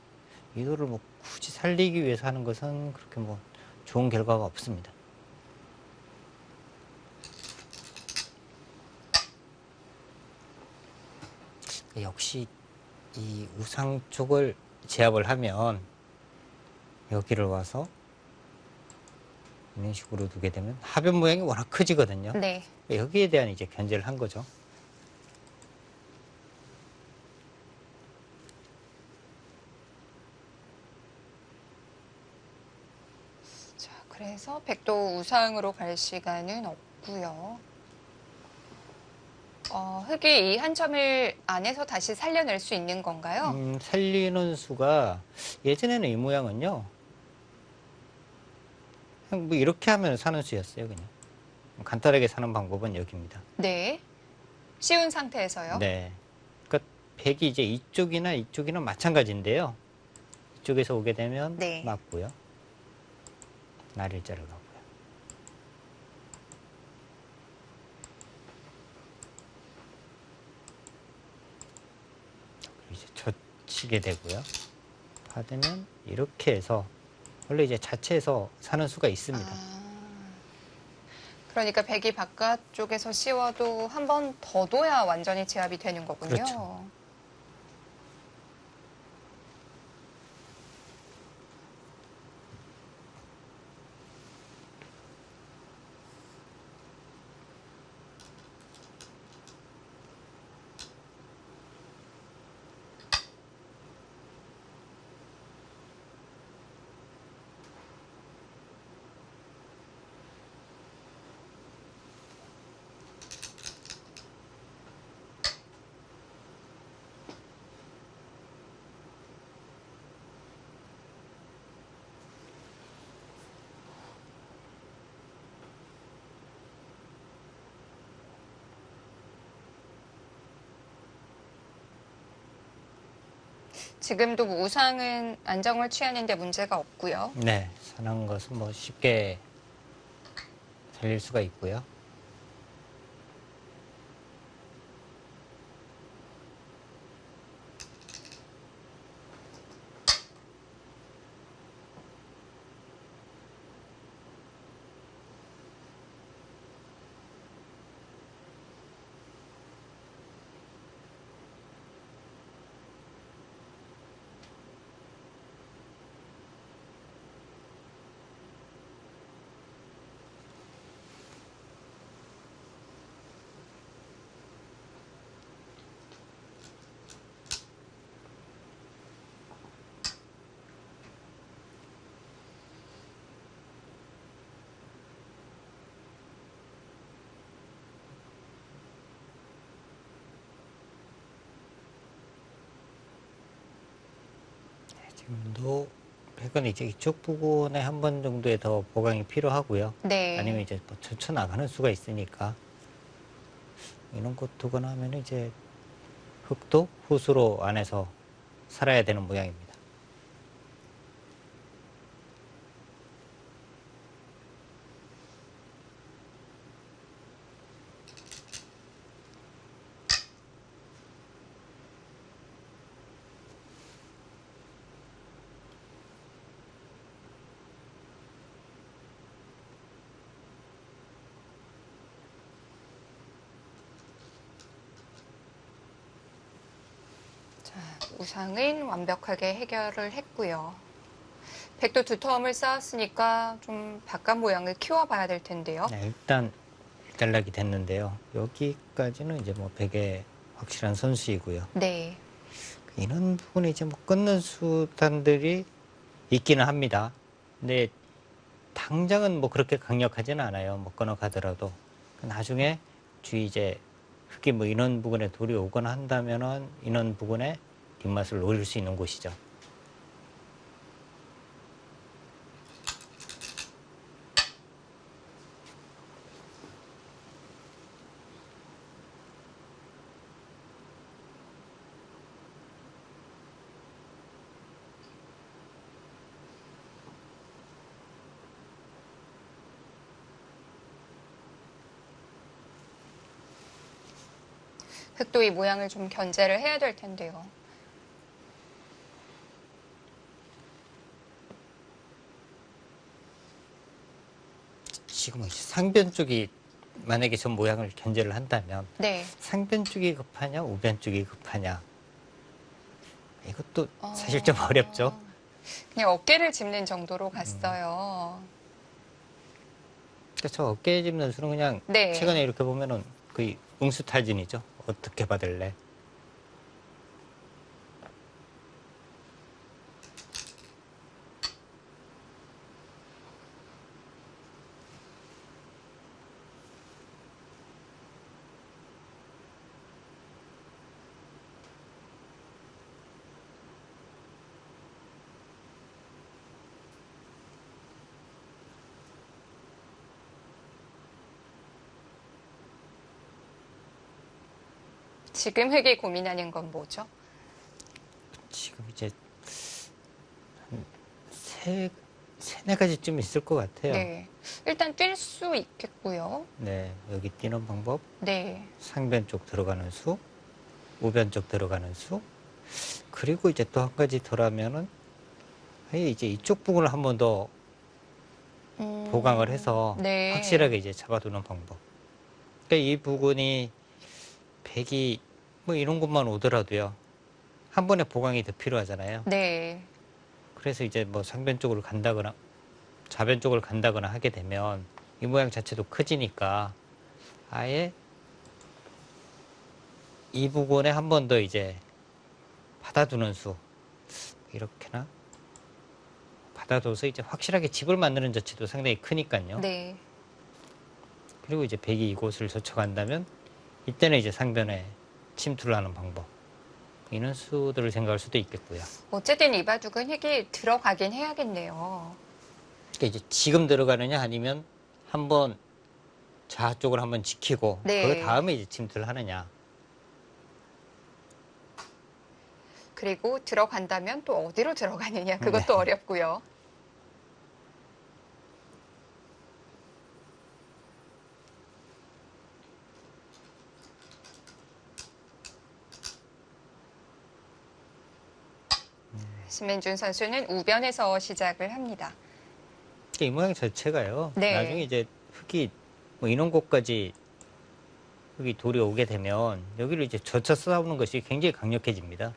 이거를 뭐 굳이 살리기 위해서 하는 것은 그렇게 뭐 좋은 결과가 없습니다. 역시 이 우상 쪽을 제압을 하면 여기를 와서 이런 식으로 두게 되면 하변 모양이 워낙 커지거든요. 네. 여기에 대한 이제 견제를 한 거죠. 그래서 백도 우상으로 갈 시간은 없고요. 흙이 이 한 점을 안에서 다시 살려낼 수 있는 건가요? 살리는 수가 예전에는 이 모양은요. 그냥 뭐 이렇게 하면 사는 수였어요, 그냥. 간단하게 사는 방법은 여기입니다. 네. 씌운 상태에서요. 네. 그러니까 백이 이제 이쪽이나 마찬가지인데요. 이쪽에서 오게 되면 네. 맞고요. 날일자를 가고요. 이제 젖히게 되고요. 받으면 이렇게 해서 원래 이제 자체에서 사는 수가 있습니다. 그러니까 백이 바깥쪽에서 씌워도 한 번 더 둬야 완전히 제압이 되는 거군요. 그렇죠. 지금도 뭐 우상은 안정을 취하는데 문제가 없고요. 네, 사는 것은 뭐 쉽게 살릴 수가 있고요. 지금도 백은 이제 이쪽 부분에 한 번 정도의 더 보강이 필요하고요. 네. 아니면 이제 뭐 젖혀 나가는 수가 있으니까 이런 것 두거나 하면 이제 흙도 후수로 안에서 살아야 되는 모양입니다. 자, 우상은 완벽하게 해결을 했고요. 백도 두터움을 쌓았으니까 좀 바깥 모양을 키워봐야 될 텐데요. 네, 일단 일단락이 됐는데요. 여기까지는 이제 뭐 백의 확실한 선수이고요. 네. 이런 부분에 이제 뭐 끊는 수단들이 있기는 합니다. 근데 당장은 뭐 그렇게 강력하지는 않아요. 뭐 끊어가더라도. 나중에 주위 이제 흙이 뭐 이런 부분에 돌이 오거나 한다면은 이런 부분에 뒷맛을 노릴 수 있는 곳이죠. 흙도 이 모양을 좀 견제를 해야 될 텐데요. 지금은 상변 쪽이 만약에 전 모양을 견제를 한다면 네. 상변 쪽이 급하냐 우변 쪽이 급하냐 이것도 어, 사실 좀 어렵죠. 그냥 어깨를 짚는 정도로 갔어요. 그러니까 저 어깨에 짚는 수는 그냥 네. 최근에 이렇게 보면은 거의 응수탈진이죠. 어떻게 받을래? 지금 흑이 고민하는 건 뭐죠? 지금 이제 한 세네 가지쯤 있을 것 같아요. 네. 일단 뛸 수 있겠고요. 네, 여기 뛰는 방법, 네. 상변 쪽 들어가는 수, 우변 쪽 들어가는 수, 그리고 이제 또 한 가지 더라면은 아예 이제 이쪽 부분을 한 번 더 보강을 해서 네. 확실하게 이제 잡아두는 방법. 그러니까 이 부분이 백이 뭐 이런 것만 오더라도요. 한 번에 보강이 더 필요하잖아요. 네. 그래서 이제 뭐 상변 쪽으로 간다거나 좌변 쪽을 간다거나 하게 되면 이 모양 자체도 커지니까 아예 이 부분에 한 번 더 이제 받아두는 수 이렇게나 받아둬서 이제 확실하게 집을 만드는 자체도 상당히 크니까요. 네. 그리고 이제 백이 이곳을 젖혀간다면 이때는 이제 상변에 침투를 하는 방법 이런 수들을 생각할 수도 있겠고요. 어쨌든 이 바둑은 흑이 들어가긴 해야겠네요. 그러니까 이제 지금 들어가느냐 아니면 한번 좌 쪽을 한번 지키고 그 네. 다음에 이제 침투를 하느냐. 그리고 들어간다면 또 어디로 들어가느냐. 그것도 네. 어렵고요. 신민준 선수는 우변에서 시작을 합니다. 이 모양 자체가요. 네. 나중에 이제 흙이 뭐 이런 곳까지 흙이 돌이 오게 되면 여기를 이제 젖혀 싸우는 것이 굉장히 강력해집니다.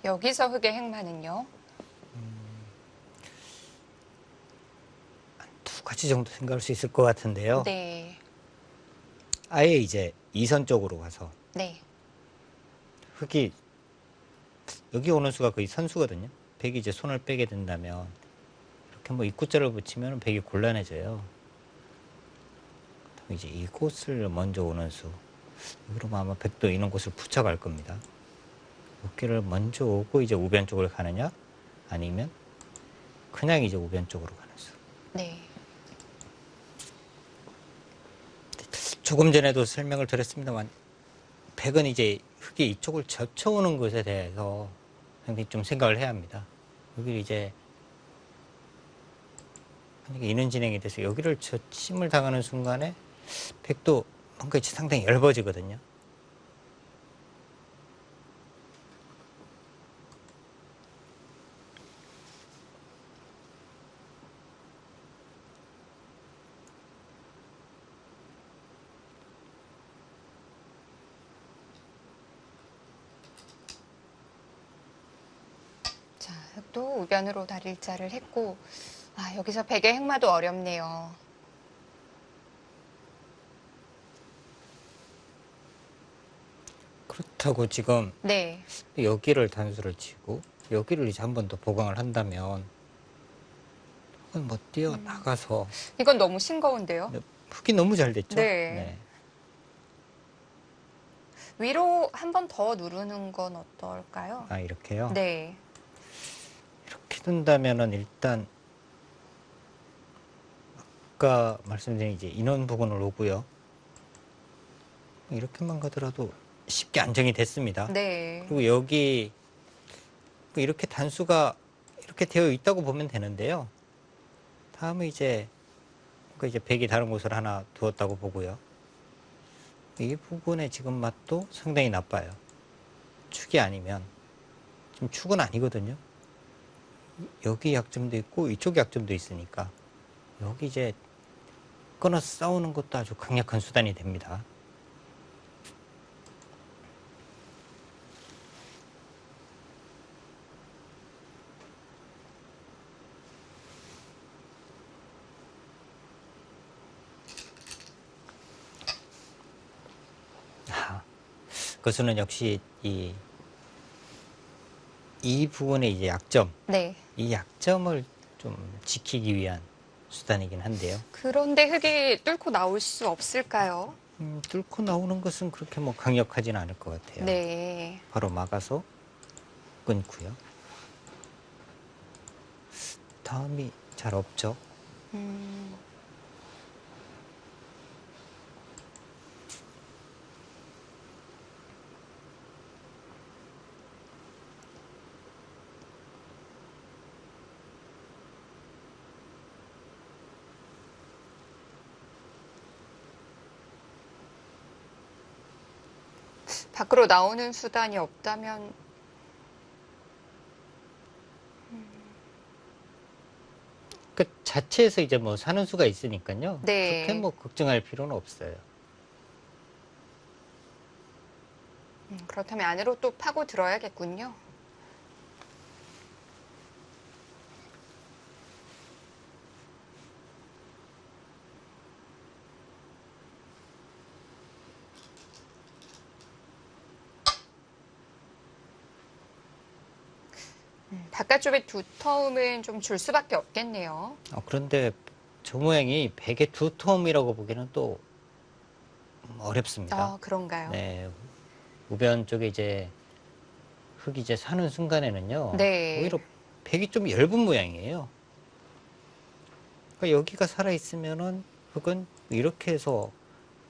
여기서 흑의 행마는요. 두 가지 정도 생각할 수 있을 것 같은데요. 네. 아예 이제 이선 쪽으로 가서 네. 흙이 여기 오는 수가 거의 선수거든요. 백이 이제 손을 빼게 된다면 이렇게 뭐 입구자를 붙이면 백이 곤란해져요. 그럼 이제 이곳을 먼저 오는 수. 그러면 아마 백도 이런 곳을 붙여갈 겁니다. 어깨를 먼저 오고 이제 우변 쪽을 가느냐 아니면 그냥 이제 우변 쪽으로 가는 수. 네. 조금 전에도 설명을 드렸습니다만 백은 이제 흙이 이쪽을 젖혀오는 것에 대해서 상당히 좀 생각을 해야 합니다. 여기 이제 만약에 이는 진행이 돼서 여기를 젖힘을 당하는 순간에 백도 뭔가 이제 상당히 얇아지거든요. 자, 흑도 우변으로 다릴자를 했고, 아, 여기서 백의 행마도 어렵네요. 그렇다고 지금 네. 여기를 단수를 치고 여기를 이제 한 번 더 보강을 한다면 그건 뭐 뛰어나가서 이건 너무 싱거운데요. 흙이 너무 잘 됐죠. 네. 위로 한 번 더 누르는 건 어떨까요? 아 이렇게요. 네. 이렇게 둔다면은 일단 아까 말씀드린 이제 인원 부분을 오고요. 이렇게만 가더라도 쉽게 안정이 됐습니다. 네. 그리고 여기 뭐 이렇게 단수가 이렇게 되어 있다고 보면 되는데요. 다음에 이제 백이 다른 곳을 하나 두었다고 보고요. 이 부분에 지금 맛도 상당히 나빠요. 축이 아니면 지금 축은 아니거든요. 여기 약점도 있고 이쪽 약점도 있으니까 여기 이제 끊어서 싸우는 것도 아주 강력한 수단이 됩니다. 그것은 역시 이 부분의 이제 약점, 네. 이 약점을 좀 지키기 위한 수단이긴 한데요. 그런데 흙이 뚫고 나올 수 없을까요? 뚫고 나오는 것은 그렇게 뭐 강력하진 않을 것 같아요. 네. 바로 막아서 끊고요. 다음이 잘 없죠. 음, 밖으로 나오는 수단이 없다면 그 자체에서 이제 뭐 사는 수가 있으니까요. 그렇게 네. 뭐 걱정할 필요는 없어요. 그렇다면 안으로 또 파고 들어야겠군요. 바깥쪽에 두터움은 좀 줄 수밖에 없겠네요. 그런데 저 모양이 베개 두툼이라고 보기는 또 어렵습니다. 아, 그런가요? 네, 우변 쪽에 이제 흙이 이제 사는 순간에는요, 네. 오히려 백이 좀 얇은 모양이에요. 그러니까 여기가 살아있으면은 흙은 이렇게 해서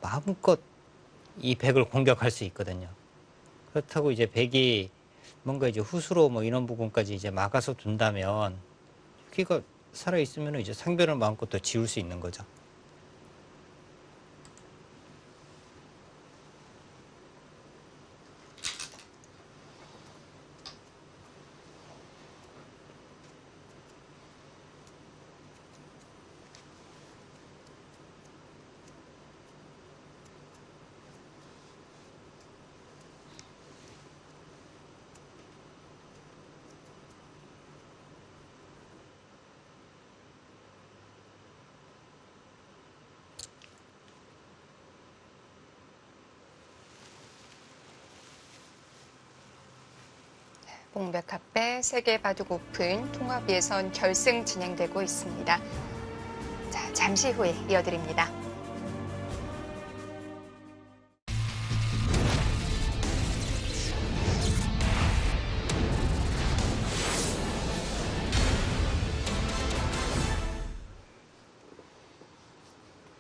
마음껏 이 백을 공격할 수 있거든요. 그렇다고 이제 백이 뭔가 이제 후수로 뭐 이런 부분까지 이제 막아서 둔다면 여기가 살아있으면 이제 상변을 마음껏 더 지울 수 있는 거죠. 몽백합배 세계 바둑 오픈 통합 예선 결승 진행되고 있습니다. 자, 잠시 후에 이어드립니다.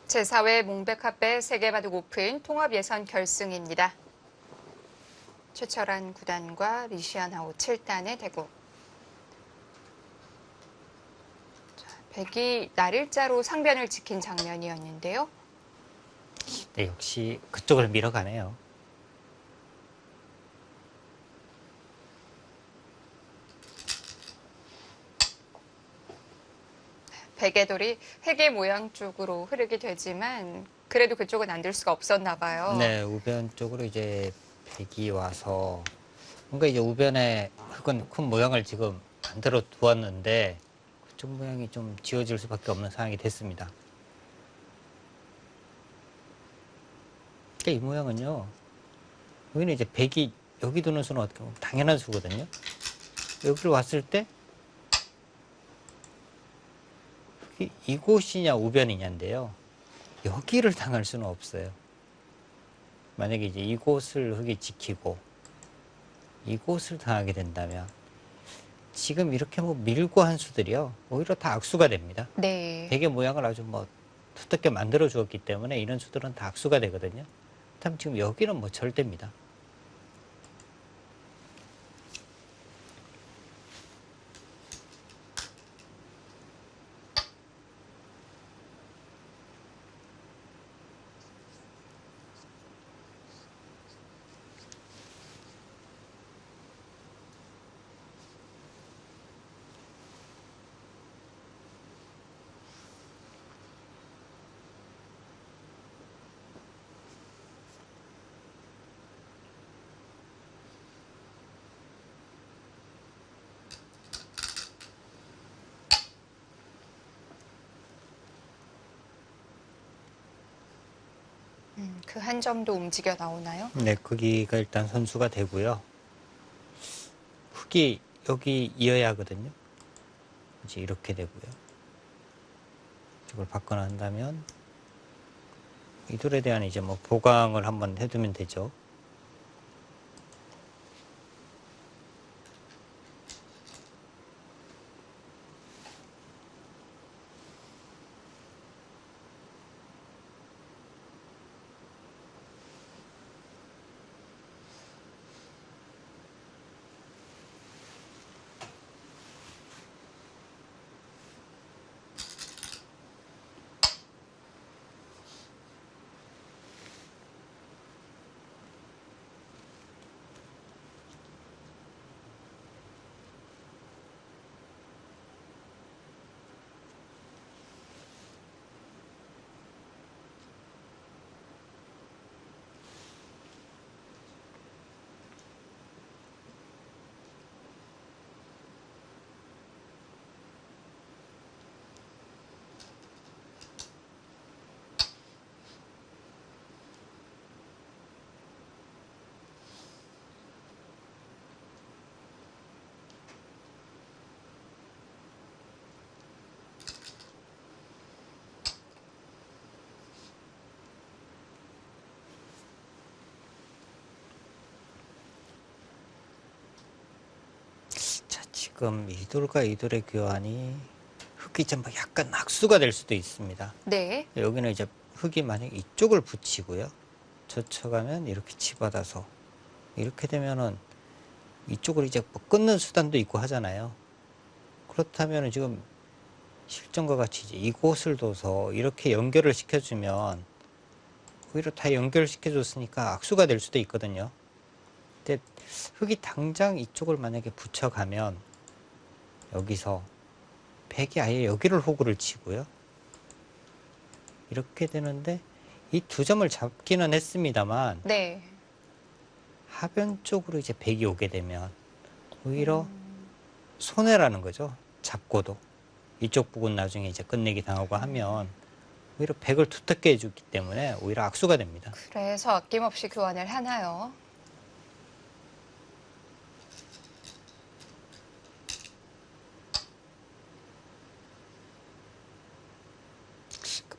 제4회 몽백합배 세계 바둑 오픈 통합 예선 결승입니다. 최철한 9단과 리시안하오 7단의 대국. 백이 날일자로 상변을 지킨 장면이었는데요. 네, 역시 그쪽을 밀어가네요. 백의 돌이 회계 모양 쪽으로 흐르게 되지만 그래도 그쪽은 안 될 수가 없었나 봐요. 네, 우변 쪽으로 이제 백이 와서 뭔가 이제 우변에 흙은 큰 모양을 지금 만들어 두었는데 그쪽 모양이 좀 지워질 수밖에 없는 상황이 됐습니다. 그러니까 이 모양은요, 여기는 이제 백이 여기 두는 수는 어떻게 보면 당연한 수거든요. 여기를 왔을 때 이곳이냐 우변이냐인데요. 여기를 당할 수는 없어요. 만약에 이제 이곳을 흙이 지키고 이곳을 당하게 된다면 지금 이렇게 뭐 밀고 한 수들이요, 오히려 다 악수가 됩니다. 네. 백의 모양을 아주 뭐 두텁게 만들어 주었기 때문에 이런 수들은 다 악수가 되거든요. 그렇다면 지금 여기는 뭐 절대입니다. 그 한 점도 움직여 나오나요? 네, 거기가 일단 선수가 되고요. 흙이 여기 이어야 하거든요. 이제 이렇게 되고요. 이걸 바꿔난다면 이 돌에 대한 이제 뭐 보강을 한번 해두면 되죠. 자, 지금 이 돌과 이 돌의 교환이 흙이 좀 약간 악수가 될 수도 있습니다. 네. 여기는 이제 흙이 만약 이쪽을 붙이고요. 젖혀가면 이렇게 치받아서 이렇게 되면은 이쪽을 이제 뭐 끊는 수단도 있고 하잖아요. 그렇다면 지금 실전과 같이 이제 이곳을 둬서 이렇게 연결을 시켜주면 오히려 다 연결시켜줬으니까 악수가 될 수도 있거든요. 근데 흙이 당장 이쪽을 만약에 붙여가면 여기서 백이 아예 여기를 호구를 치고요. 이렇게 되는데 이 두 점을 잡기는 했습니다만 네. 하변 쪽으로 이제 백이 오게 되면 오히려 손해라는 거죠. 잡고도 이쪽 부분 나중에 이제 끝내기 당하고 하면 오히려 백을 두텁게 해주기 때문에 오히려 악수가 됩니다. 그래서 아낌없이 교환을 하나요?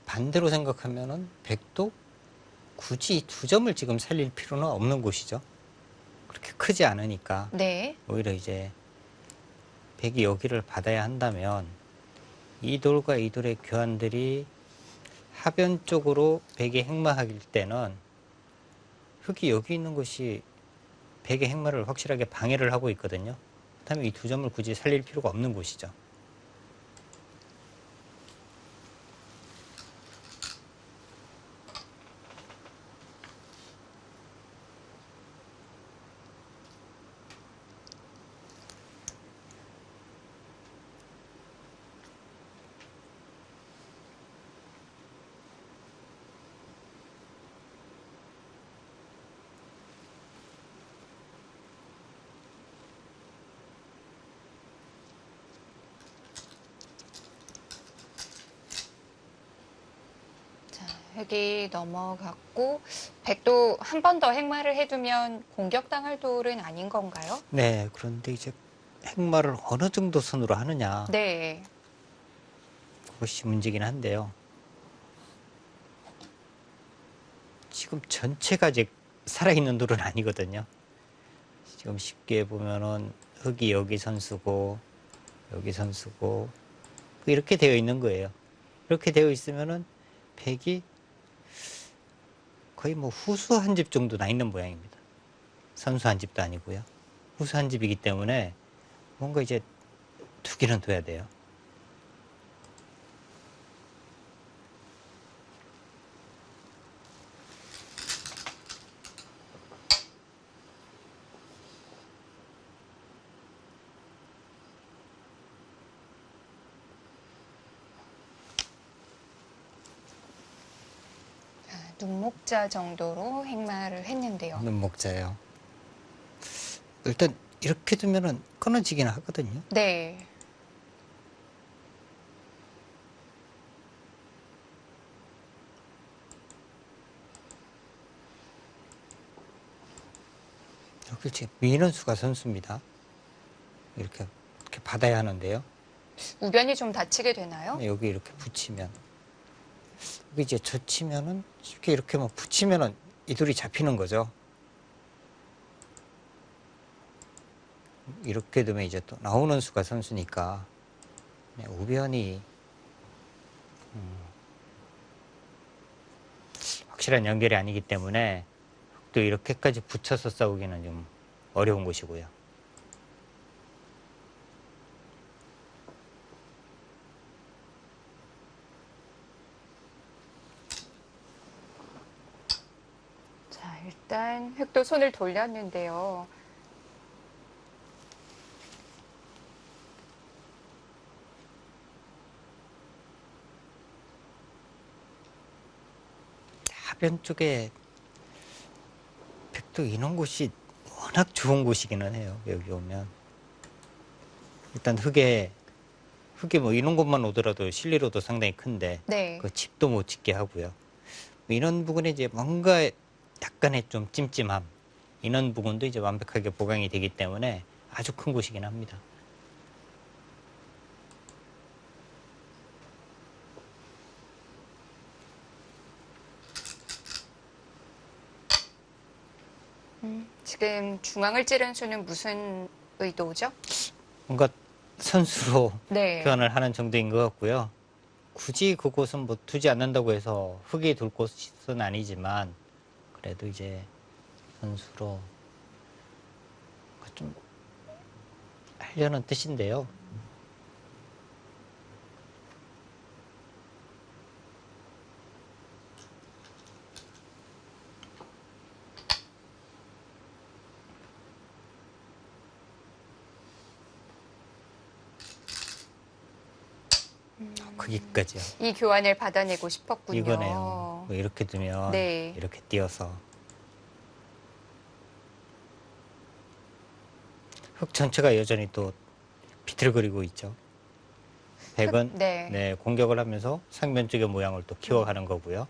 반대로 생각하면은 백도 굳이 이 두 점을 지금 살릴 필요는 없는 곳이죠. 그렇게 크지 않으니까 네. 오히려 이제 백이 여기를 받아야 한다면 이 돌과 이 돌의 교환들이 하변 쪽으로 백이 행마할 때는 흙이 여기 있는 것이 백의 행마를 확실하게 방해를 하고 있거든요. 그렇다면 이 두 점을 굳이 살릴 필요가 없는 곳이죠. 자, 흙이 넘어갔고 백도 한 번 더 행마를 해두면 공격당할 돌은 아닌 건가요? 네, 그런데 이제 행마를 어느 정도 선으로 하느냐 네. 그것이 문제긴 한데요. 지금 전체가 아직 살아있는 돌은 아니거든요. 지금 쉽게 보면은 흙이 여기 선수고 여기 선수고 이렇게 되어 있는 거예요. 이렇게 되어 있으면은 백이 거의 뭐 후수 한 집 정도 나 있는 모양입니다. 선수 한 집도 아니고요. 후수 한 집이기 때문에 뭔가 이제 두기는 둬야 돼요. 눈목자 정도로 행마를 했는데요. 눈목자예요. 일단 이렇게 두면은 끊어지긴 하거든요. 네. 여기 지금 민원수가 선수입니다. 이렇게 받아야 하는데요. 우변이 좀 다치게 되나요? 여기 이렇게 붙이면, 여기 이제 젖히면은 쉽게 이렇게만 붙이면은 이돌이 잡히는 거죠. 이렇게 되면 이제 또 나오는 수가 선수니까 우변이 확실한 연결이 아니기 때문에 또 이렇게까지 붙여서 싸우기는 좀 어려운 곳이고요. 자, 일단 흑도 손을 돌렸는데요. 하변 쪽에 백도 이런 곳이 워낙 좋은 곳이기는 해요. 여기 오면 일단 흙에 뭐 이런 곳만 오더라도 실리로도 상당히 큰데 네. 그 집도 못 짓게 하고요. 뭐 이런 부분에 이제 뭔가 약간의 좀 찜찜함, 이런 부분도 이제 완벽하게 보강이 되기 때문에 아주 큰 곳이긴 합니다. 지금 중앙을 찌른 수는 무슨 의도죠? 뭔가 선수로 네. 교환을 하는 정도인 것 같고요. 굳이 그곳은 뭐 두지 않는다고 해서 흙이 둘 곳은 아니지만 그래도 이제 선수로 좀 하려는 뜻인데요. 거기까지요. 이 교환을 받아내고 싶었군요. 이거네요. 뭐 이렇게 두면 네. 이렇게 띄어서 흙 전체가 여전히 또 비틀거리고 있죠. 백은 네. 네, 공격을 하면서 상면 쪽의 모양을 또 키워가는 거고요.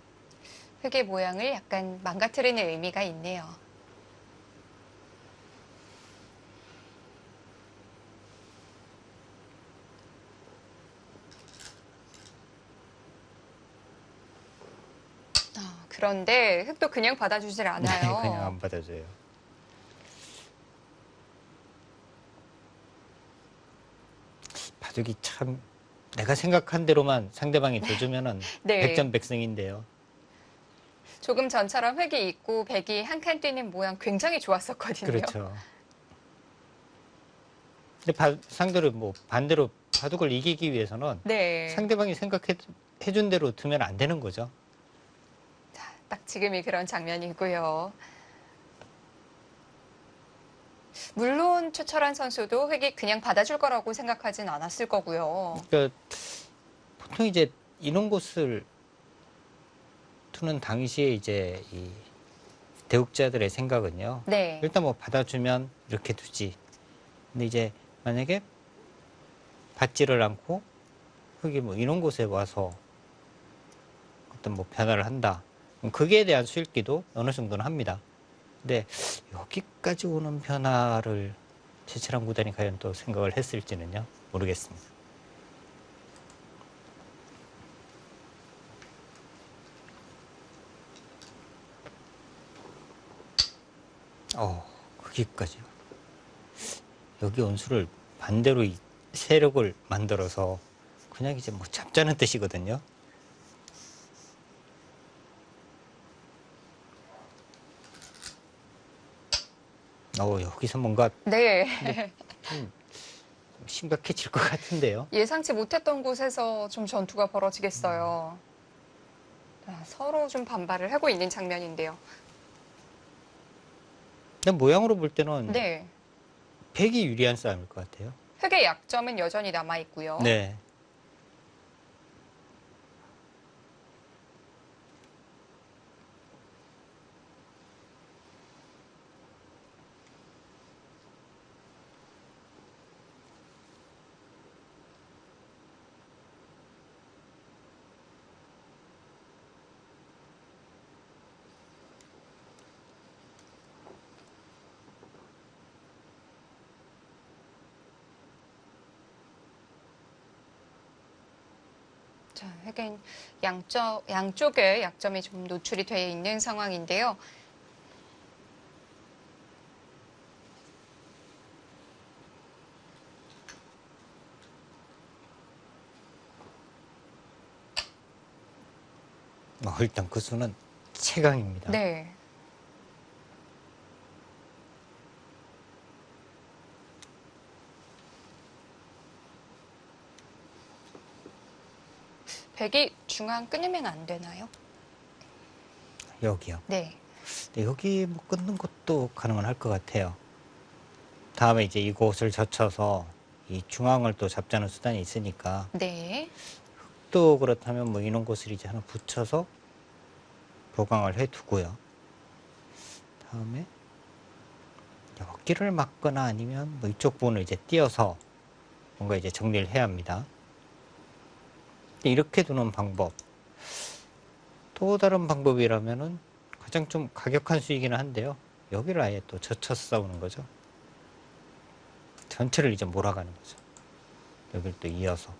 흙의 모양을 약간 망가뜨리는 의미가 있네요. 그런데 흙도 그냥 받아주질 네, 않아요. 그냥 안 받아줘요. 바둑이 참 내가 생각한 대로만 상대방이 둬주면은 네. 백전백승인데요. 조금 전처럼 흙이 있고 백이 한 칸 뛰는 모양 굉장히 좋았었거든요. 그렇죠. 근데 상대로 뭐 반대로 바둑을 이기기 위해서는 네. 상대방이 생각해준 대로 두면 안 되는 거죠. 자, 딱 지금이 그런 장면이고요. 물론 최철한 선수도 흙이 그냥 받아줄 거라고 생각하진 않았을 거고요. 그러니까 보통 이제 이런 곳을 두는 당시에 이제 이 대국자들의 생각은요. 네. 일단 뭐 받아주면 이렇게 두지. 근데 이제 만약에 받지를 않고 흙이 뭐 이런 곳에 와서 어떤 뭐 변화를 한다. 그럼 거기에 대한 수읽기도 어느 정도는 합니다. 근데 여기까지 오는 변화를 최철한 구단이 과연 또 생각을 했을지는요. 모르겠습니다. 거기까지요. 여기 원수를 반대로 이 세력을 만들어서 그냥 이제 뭐 잡자는 뜻이거든요. 여기서 뭔가 네. 좀 심각해질 것 같은데요. 예상치 못했던 곳에서 좀 전투가 벌어지겠어요. 자, 서로 좀 반발을 하고 있는 장면인데요. 근데 모양으로 볼 때는 네. 백이 유리한 싸움일 것 같아요. 흙의 약점은 여전히 남아 있고요. 네. 자, 하긴 양쪽에 약점이 좀 노출이 되어 있는 상황인데요. 일단 그 수는 최강입니다. 네. 백이 중앙 끊으면 안 되나요? 여기요. 네. 근데 여기 뭐 끊는 것도 가능은 할 것 같아요. 다음에 이제 이곳을 젖혀서 이 중앙을 또 잡자는 수단이 있으니까 네. 또 그렇다면 뭐 이런 곳을 이제 하나 붙여서 보강을 해 두고요. 다음에 여기를 막거나 아니면 뭐 이쪽 부분을 이제 띄어서 뭔가 이제 정리를 해야 합니다. 이렇게 두는 방법. 또 다른 방법이라면은 가장 좀 가격한 수이기는 한데요. 여기를 아예 또 젖혀서 싸우는 거죠. 전체를 이제 몰아가는 거죠. 여기를 또 이어서.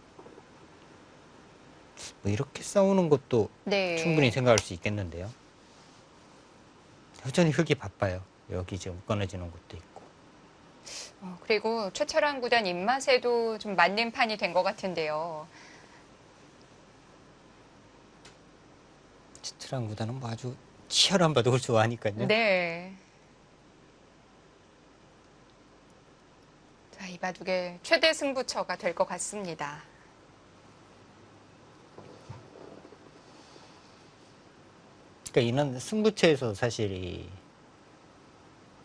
뭐 이렇게 싸우는 것도 네. 충분히 생각할 수 있겠는데요. 여전히 흙이 바빠요. 여기 지금 끊어지는 것도 있고. 그리고 최철환 구단 입맛에도 좀 맞는 판이 된 것 같은데요. 치트랑 구단은 뭐 아주 치열한 바둑을 좋아하니까요. 네. 자, 이 바둑의 최대 승부처가 될 것 같습니다. 그러니까 이런 승부처에서 사실 이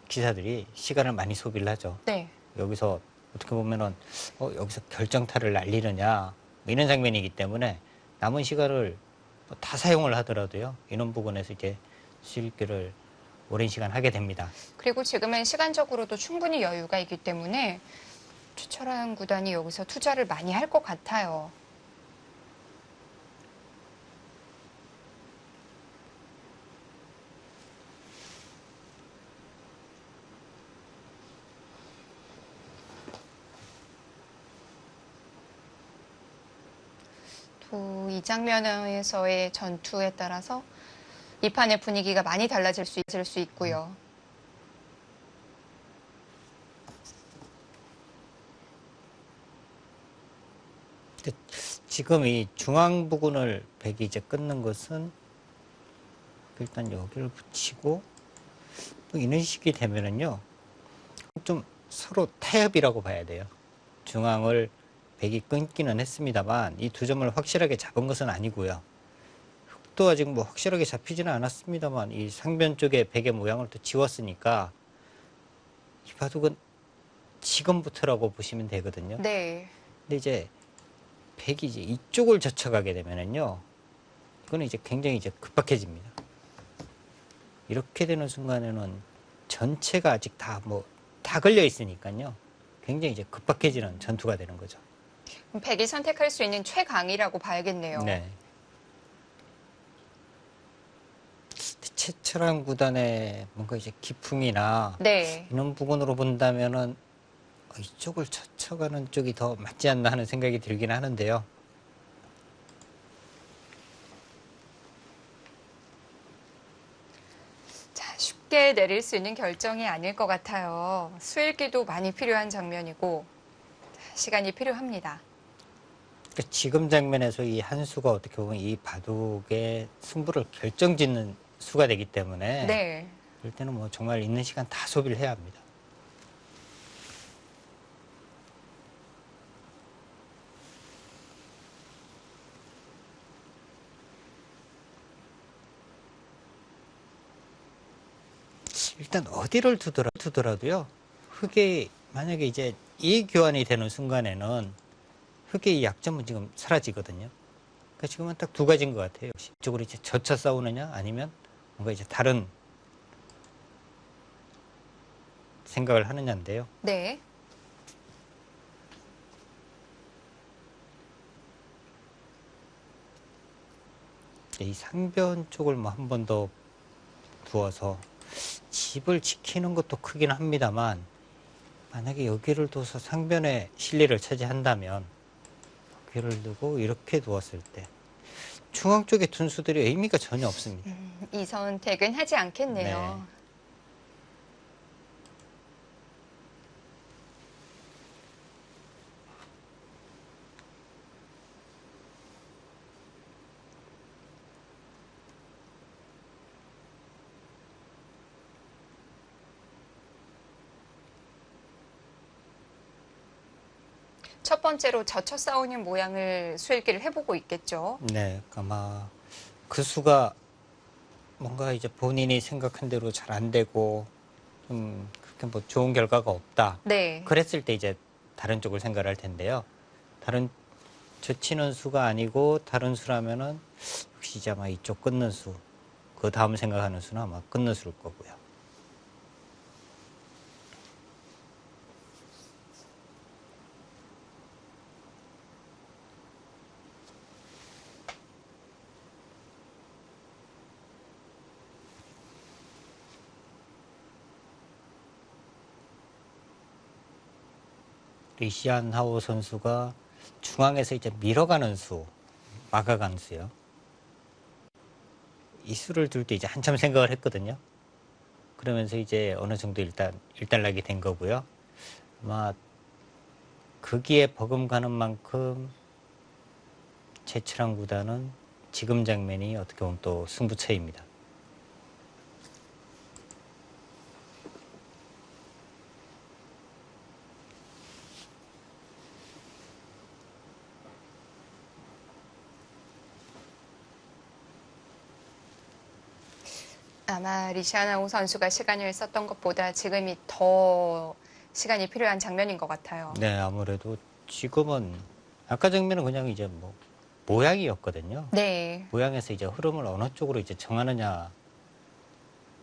기사들이 시간을 많이 소비를 하죠. 네. 여기서 어떻게 보면은 여기서 결정타를 날리느냐 뭐 이런 장면이기 때문에 남은 시간을 뭐다 사용을 하더라도요. 이런 부분에서 이제 수익기를 오랜 시간 하게 됩니다. 그리고 지금은 시간적으로도 충분히 여유가 있기 때문에 최철환 구단이 여기서 투자를 많이 할 것 같아요. 또 이 장면에서의 전투에 따라서 이 판의 분위기가 많이 달라질 수 있고요. 근데 지금 이 중앙 부분을 백이 이제 끊는 것은 일단 여기를 붙이고 또 이런 식이 되면은요. 좀 서로 타협이라고 봐야 돼요. 중앙을 백이 끊기는 했습니다만 이 두 점을 확실하게 잡은 것은 아니고요. 흙도 아직 뭐 확실하게 잡히지는 않았습니다만 이 상변 쪽에 백의 모양을 또 지웠으니까 이 바둑은 지금부터라고 보시면 되거든요. 네. 근데 이제 백이 이제 이쪽을 젖혀가게 되면은요. 이거는 이제 굉장히 이제 급박해집니다. 이렇게 되는 순간에는 전체가 아직 다 걸려 있으니까요. 굉장히 이제 급박해지는 전투가 되는 거죠. 백이 선택할 수 있는 최강이라고 봐야겠네요. 네. 최철환 구단의 뭔가 이제 기풍이나 네. 이런 부분으로 본다면은 이쪽을 젖혀가는 쪽이 더 맞지 않나 하는 생각이 들긴 하는데요. 자, 쉽게 내릴 수 있는 결정이 아닐 것 같아요. 수일기도 많이 필요한 장면이고 시간이 필요합니다. 그러니까 지금 장면에서 이 한 수가 어떻게 보면 이 바둑의 승부를 결정짓는 수가 되기 때문에 네. 그럴 때는 뭐 정말 있는 시간 다 소비를 해야 합니다. 일단 어디를 두더라도요. 흙이 만약에 이제 이 교환이 되는 순간에는 흙의 이 약점은 지금 사라지거든요. 그러니까 지금은 딱 두 가지인 것 같아요. 이쪽으로 이제 젖혀 싸우느냐 아니면 뭔가 이제 다른 생각을 하느냐인데요. 네. 이 상변 쪽을 뭐 한 번 더 두어서 집을 지키는 것도 크긴 합니다만 만약에 여기를 둬서 상변의 실리를 차지한다면 여기를 두고 이렇게 두었을 때 중앙 쪽의 둔수들이 의미가 전혀 없습니다. 이 선택은 하지 않겠네요. 네. 첫 번째로 젖혀 싸우는 모양을 수읽기를 해보고 있겠죠. 네, 아마 그 수가 뭔가 이제 본인이 생각한 대로 잘 안 되고 좀 그렇게 뭐 좋은 결과가 없다. 네. 그랬을 때 이제 다른 쪽을 생각을 할 텐데요. 다른 젖히는 수가 아니고 다른 수라면은 역시 이제 아마 이쪽 끊는 수, 그 다음 생각하는 수는 아마 끊는 수일 거고요. 리시안 하오 선수가 중앙에서 이제 밀어가는 수, 막아가는 수요. 이 수를 둘 때 이제 한참 생각을 했거든요. 그러면서 이제 어느 정도 일단락이 된 거고요. 아마 거기에 버금가는 만큼 제출한 구단은 지금 장면이 어떻게 보면 또 승부처입니다. 아마 리시아나오 선수가 시간을 썼던 것보다 지금이 더 시간이 필요한 장면인 것 같아요. 네, 아무래도 지금은 아까 장면은 그냥 이제 뭐 모양이었거든요. 네. 모양에서 이제 흐름을 어느 쪽으로 이제 정하느냐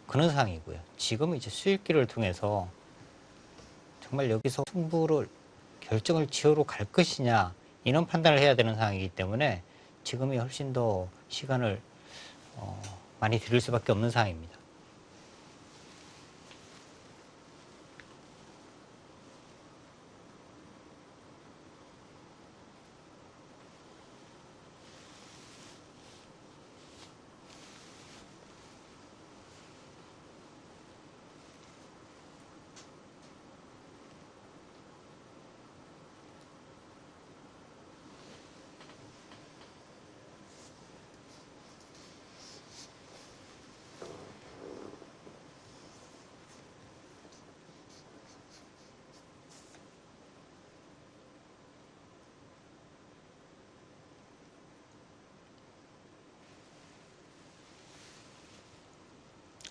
그런 상황이고요. 지금은 이제 수익기를 통해서 정말 여기서 승부를 결정을 지으러 갈 것이냐 이런 판단을 해야 되는 상황이기 때문에 지금이 훨씬 더 시간을 많이 들일 수밖에 없는 상황입니다.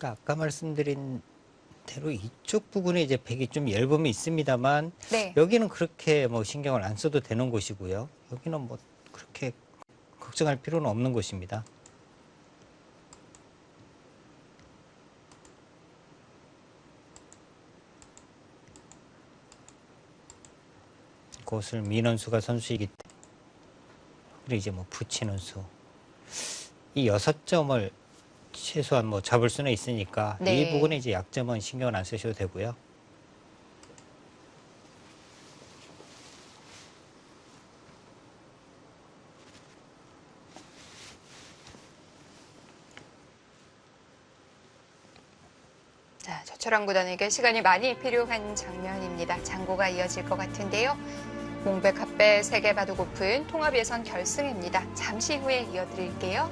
그러니까 아까 말씀드린 대로 이쪽 부분에 이제 백이 좀 얇음이 있습니다만 네. 여기는 그렇게 뭐 신경을 안 써도 되는 곳이고요. 여기는 뭐 그렇게 걱정할 필요는 없는 곳입니다. 그것을 미는 수가 선수이기 때문에 그리고 이제 뭐 붙이는 수. 이 6점을 최소한 뭐 잡을 수는 있으니까 네. 이 부분에 이제 약점은 신경을 안 쓰셔도 되고요. 자, 저철한 구단에게 시간이 많이 필요한 장면입니다. 장고가 이어질 것 같은데요. 몽백 핫배 세계 바둑 오픈 통합 예선 결승입니다. 잠시 후에 이어드릴게요.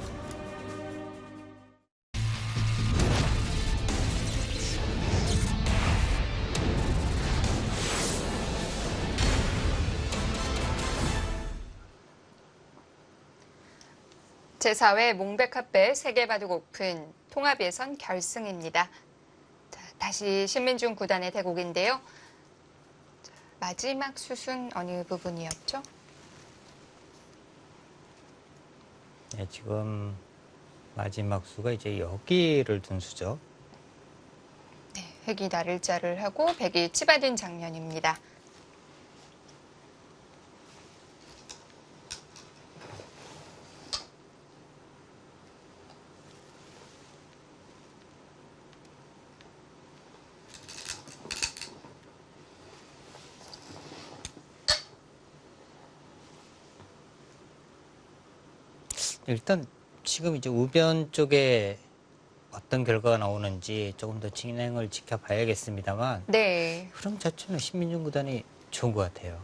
제4회 몽백 핫배 세계 바둑 오픈 통합 예선 결승입니다. 자, 다시 신민중 구단의 대국인데요. 자, 마지막 슛은 어느 부분이었죠? 네, 지금 마지막 수가 이제 여기를 둔 수죠. 네, 획이 나를 자를 하고 백이 치받은 장면입니다. 일단 지금 이제 우변 쪽에 어떤 결과가 나오는지 조금 더 진행을 지켜봐야겠습니다만 네. 흐름 자체는 신민중 구단이 좋은 것 같아요.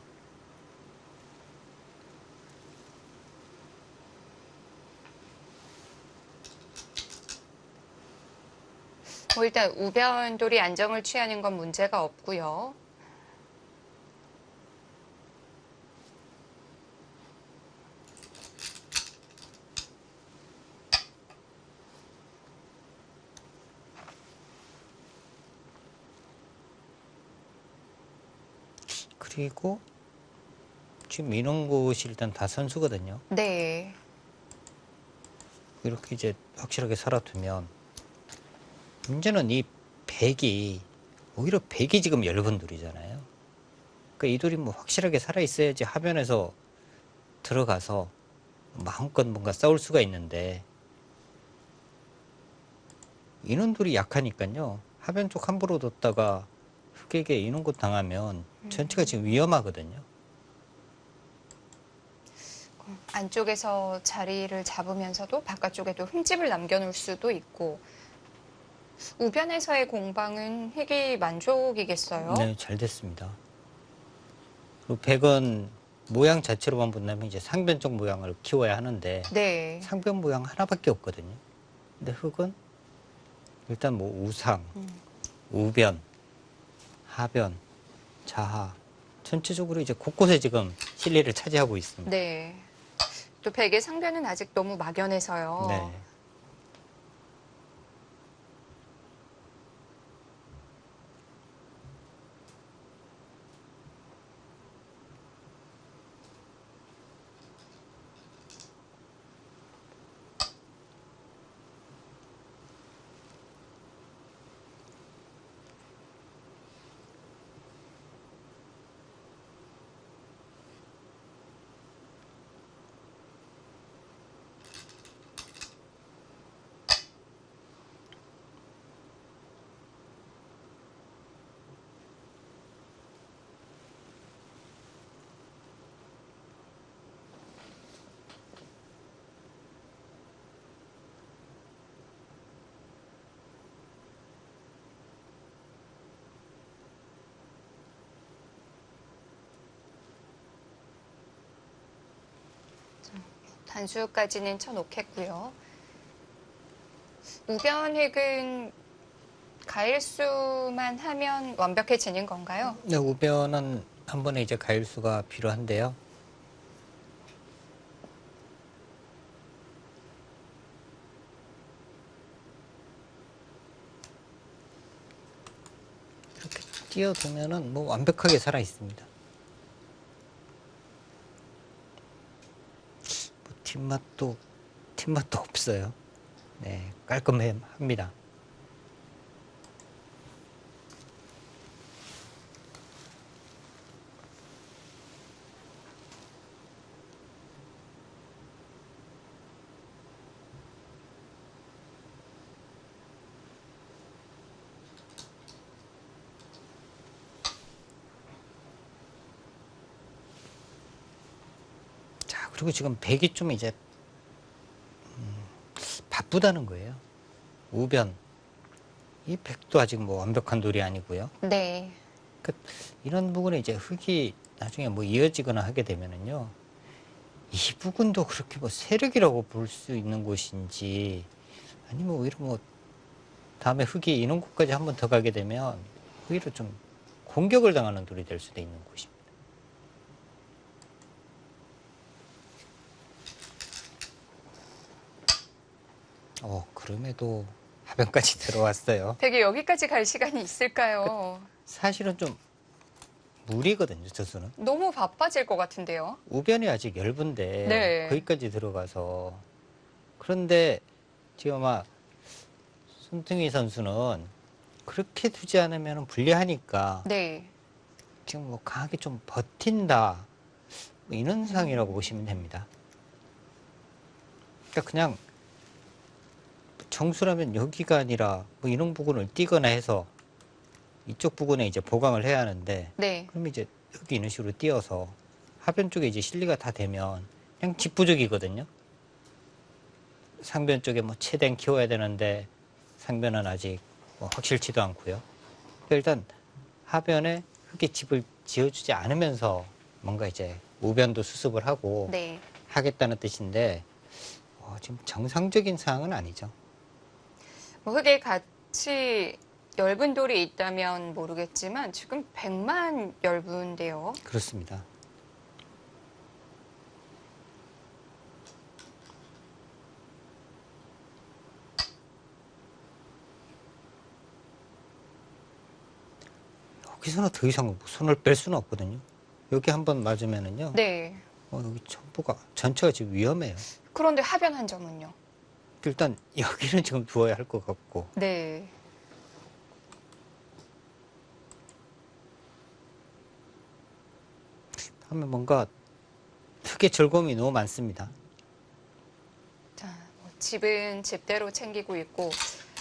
뭐 일단 우변돌이 안정을 취하는 건 문제가 없고요. 그리고 지금 이런 곳이 일단 다 선수거든요. 네. 이렇게 이제 확실하게 살아두면 문제는 이 백이 오히려 백이 지금 얇은 돌이잖아요. 그러니까 이 돌이 뭐 확실하게 살아 있어야지 하변에서 들어가서 마음껏 뭔가 싸울 수가 있는데 이런 돌이 약하니까요. 하변 쪽 함부로 뒀다가 흑에게 이런 곳 당하면 전체가 지금 위험하거든요. 안쪽에서 자리를 잡으면서도 바깥쪽에도 흠집을 남겨놓을 수도 있고 우변에서의 공방은 흑이 만족이겠어요? 네, 잘 됐습니다. 그리고 백은 모양 자체로만 본다면 이제 상변 쪽 모양을 키워야 하는데 네. 상변 모양 하나밖에 없거든요. 근데 흑은 일단 뭐 우상, 우변, 하변, 자하 전체적으로 이제 곳곳에 지금 실리를 차지하고 있습니다. 네. 또 백의 상변은 아직 너무 막연해서요. 네. 단수까지는 쳐놓겠고요. 우변획은 가일수만 하면 완벽해지는 건가요? 네, 우변은 한 번에 이제 가일수가 필요한데요. 이렇게 띄워두면은 뭐 완벽하게 살아 있습니다. 뭐 뒷맛도 없어요. 네, 깔끔합니다. 자, 그리고 지금 백이 좀 이제 바쁘다는 거예요. 우변. 이 백도 아직 뭐 완벽한 돌이 아니고요. 네. 그러니까 이런 부분에 이제 흙이 나중에 뭐 이어지거나 하게 되면은요. 이 부분도 그렇게 뭐 세력이라고 볼 수 있는 곳인지 아니면 오히려 뭐 다음에 흙이 이런 곳까지 한 번 더 가게 되면 오히려 좀 공격을 당하는 돌이 될 수도 있는 곳입니다. 그럼에도 하변까지 들어왔어요. 백이 여기까지 갈 시간이 있을까요? 사실은 좀 무리거든요, 저 수는. 너무 바빠질 것 같은데요. 우변이 아직 얇은데 네. 거기까지 들어가서 그런데 지금 아마 손등희 선수는 그렇게 두지 않으면 불리하니까 네. 지금 뭐 강하게 좀 버틴다 뭐 이런 상황이라고 보시면 됩니다. 그러니까 그냥 정수라면 여기가 아니라 뭐 이런 부분을 띄거나 해서 이쪽 부분에 이제 보강을 해야 하는데 네. 그럼 이제 여기 이런 식으로 띄어서 하변 쪽에 이제 실리가 다 되면 그냥 직부족이거든요. 상변 쪽에 뭐 최대한 키워야 되는데 상변은 아직 뭐 확실치도 않고요. 그러니까 일단 하변에 흙의 집을 지어주지 않으면서 뭔가 이제 우변도 수습을 하고 네. 하겠다는 뜻인데 지금 정상적인 상황은 아니죠. 뭐 흙에 같이 엷은 돌이 있다면 모르겠지만 지금 100만 엷은데요. 그렇습니다. 여기서는 더 이상 손을 뺄 수는 없거든요. 여기 한번 맞으면은요. 네. 여기 전부가 전체가 지금 위험해요. 그런데 하변 한 점은요? 일단 여기는 지금 두어야 할 것 같고 네. 하면 뭔가 흙의 즐거움이 너무 많습니다. 자, 뭐 집은 집대로 챙기고 있고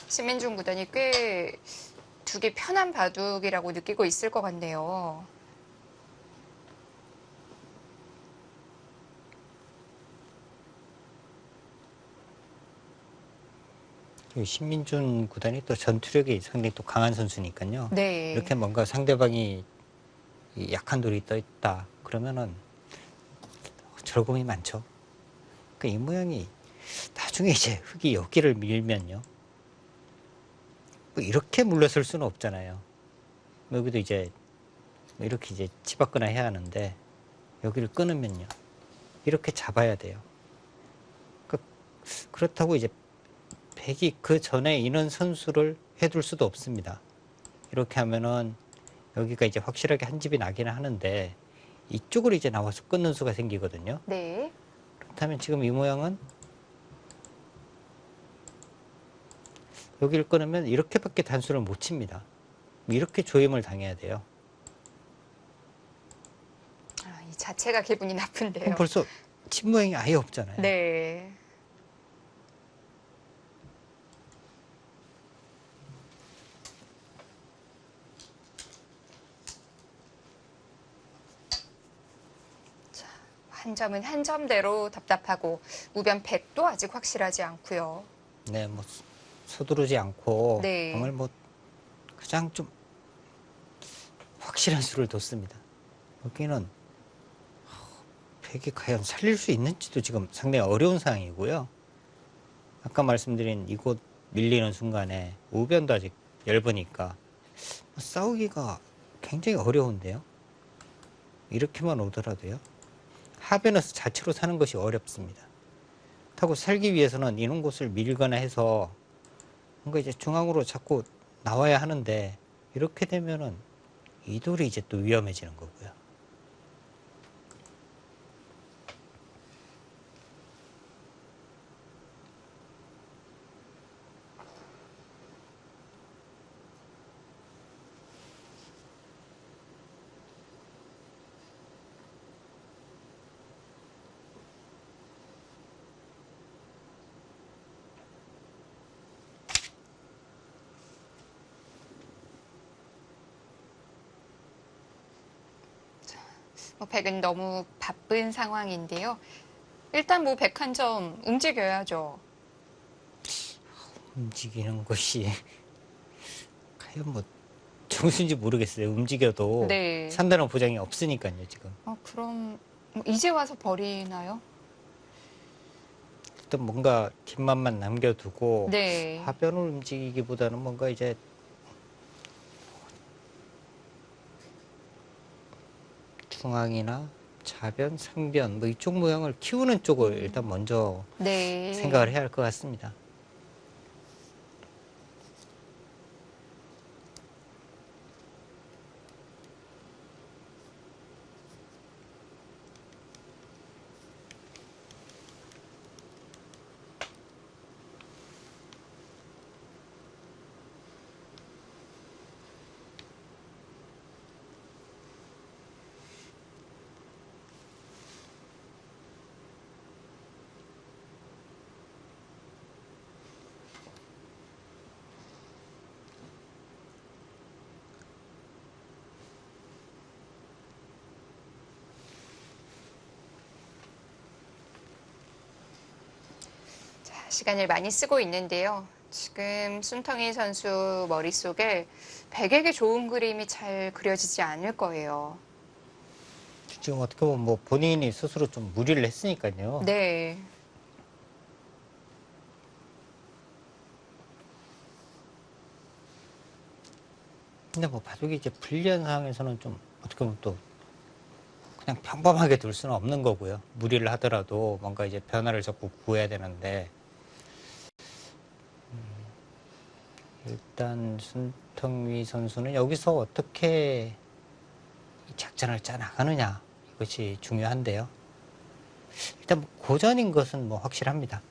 신민중 구단이 꽤 두기 편한 바둑이라고 느끼고 있을 것 같네요. 신민준 구단이 또 전투력이 상당히 또 강한 선수니까요. 네. 이렇게 뭔가 상대방이 이 약한 돌이 떠 있다 그러면은 즐거움이 많죠. 그러니까 이 모양이 나중에 이제 흙이 여기를 밀면요. 뭐 이렇게 물러설 수는 없잖아요. 여기도 이제 뭐 이렇게 이제 치받거나 해야 하는데 여기를 끊으면요. 이렇게 잡아야 돼요. 그렇다고 이제 백이 그 전에 이는 선수를 해둘 수도 없습니다. 이렇게 하면은 여기가 이제 확실하게 한 집이 나기는 하는데 이쪽으로 이제 나와서 끊는 수가 생기거든요. 네. 그렇다면 지금 이 모양은 여기를 끊으면 이렇게밖에 단수를 못 칩니다. 이렇게 조임을 당해야 돼요. 아, 이 자체가 기분이 나쁜데요. 그럼 벌써 집 모양이 아예 없잖아요. 네. 자, 한 점은 한 점대로 답답하고 우변 100도 아직 확실하지 않고요. 네, 뭐 서두르지 않고 네. 정말 뭐 가장 좀 확실한 수를 뒀습니다. 여기는 백이 과연 살릴 수 있는지도 지금 상당히 어려운 상황이고요. 아까 말씀드린 이곳 밀리는 순간에 우변도 아직 얇으니까 싸우기가 굉장히 어려운데요. 이렇게만 오더라도요. 하변에서 자체로 사는 것이 어렵습니다. 그렇다고 살기 위해서는 이런 곳을 밀거나 해서 뭔가 이제 중앙으로 자꾸 나와야 하는데 이렇게 되면은 이 돌이 이제 또 위험해지는 거고요. 뭐 백은 너무 바쁜 상황인데요. 일단 뭐 백 한 점 움직여야죠. 움직이는 것이 과연 뭐 정수인지 모르겠어요. 움직여도 네. 산다는 보장이 없으니까요, 지금. 그럼 뭐 이제 와서 버리나요? 일단 뭔가 뒷맛만 남겨두고 네. 하변을 움직이기보다는 뭔가 이제 중앙이나 좌변, 상변 뭐 이쪽 모양을 키우는 쪽을 일단 먼저 네. 생각을 해야 할 것 같습니다. 시간을 많이 쓰고 있는데요. 지금 순텅이 선수 머릿속에 백에게 좋은 그림이 잘 그려지지 않을 거예요. 지금 어떻게 보면 뭐 본인이 스스로 좀 무리를 했으니까요. 네. 근데 뭐 바둑이 이제 불리한 상황에서는 좀 어떻게 보면 또 그냥 평범하게 둘 수는 없는 거고요. 무리를 하더라도 뭔가 이제 변화를 자꾸 구해야 되는데 일단 순텅이 선수는 여기서 어떻게 이 작전을 짜 나가느냐 이것이 중요한데요. 일단 뭐 고전인 것은 뭐 확실합니다.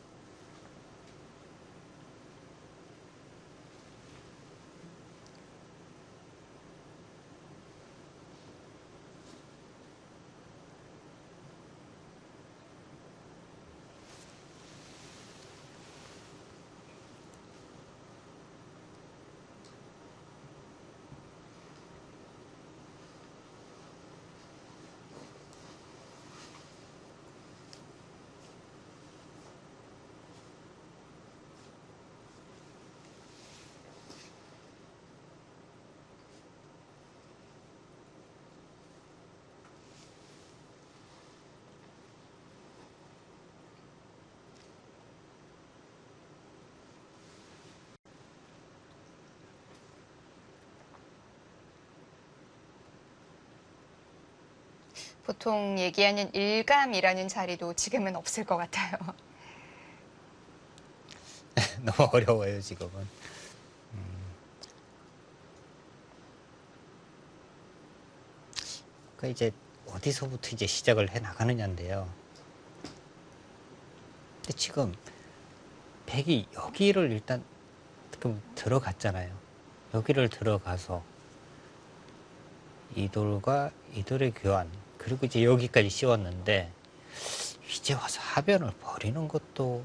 보통 얘기하는 일감이라는 자리도 지금은 없을 것 같아요. 너무 어려워요 지금은. 그 이제 어디서부터 이제 시작을 해 나가느냐인데요. 근데 지금 백이 여기를 일단 지금 들어갔잖아요. 여기를 들어가서 이 돌과 이 돌의 교환 그리고 이제 여기까지 씌웠는데 이제 와서 하변을 버리는 것도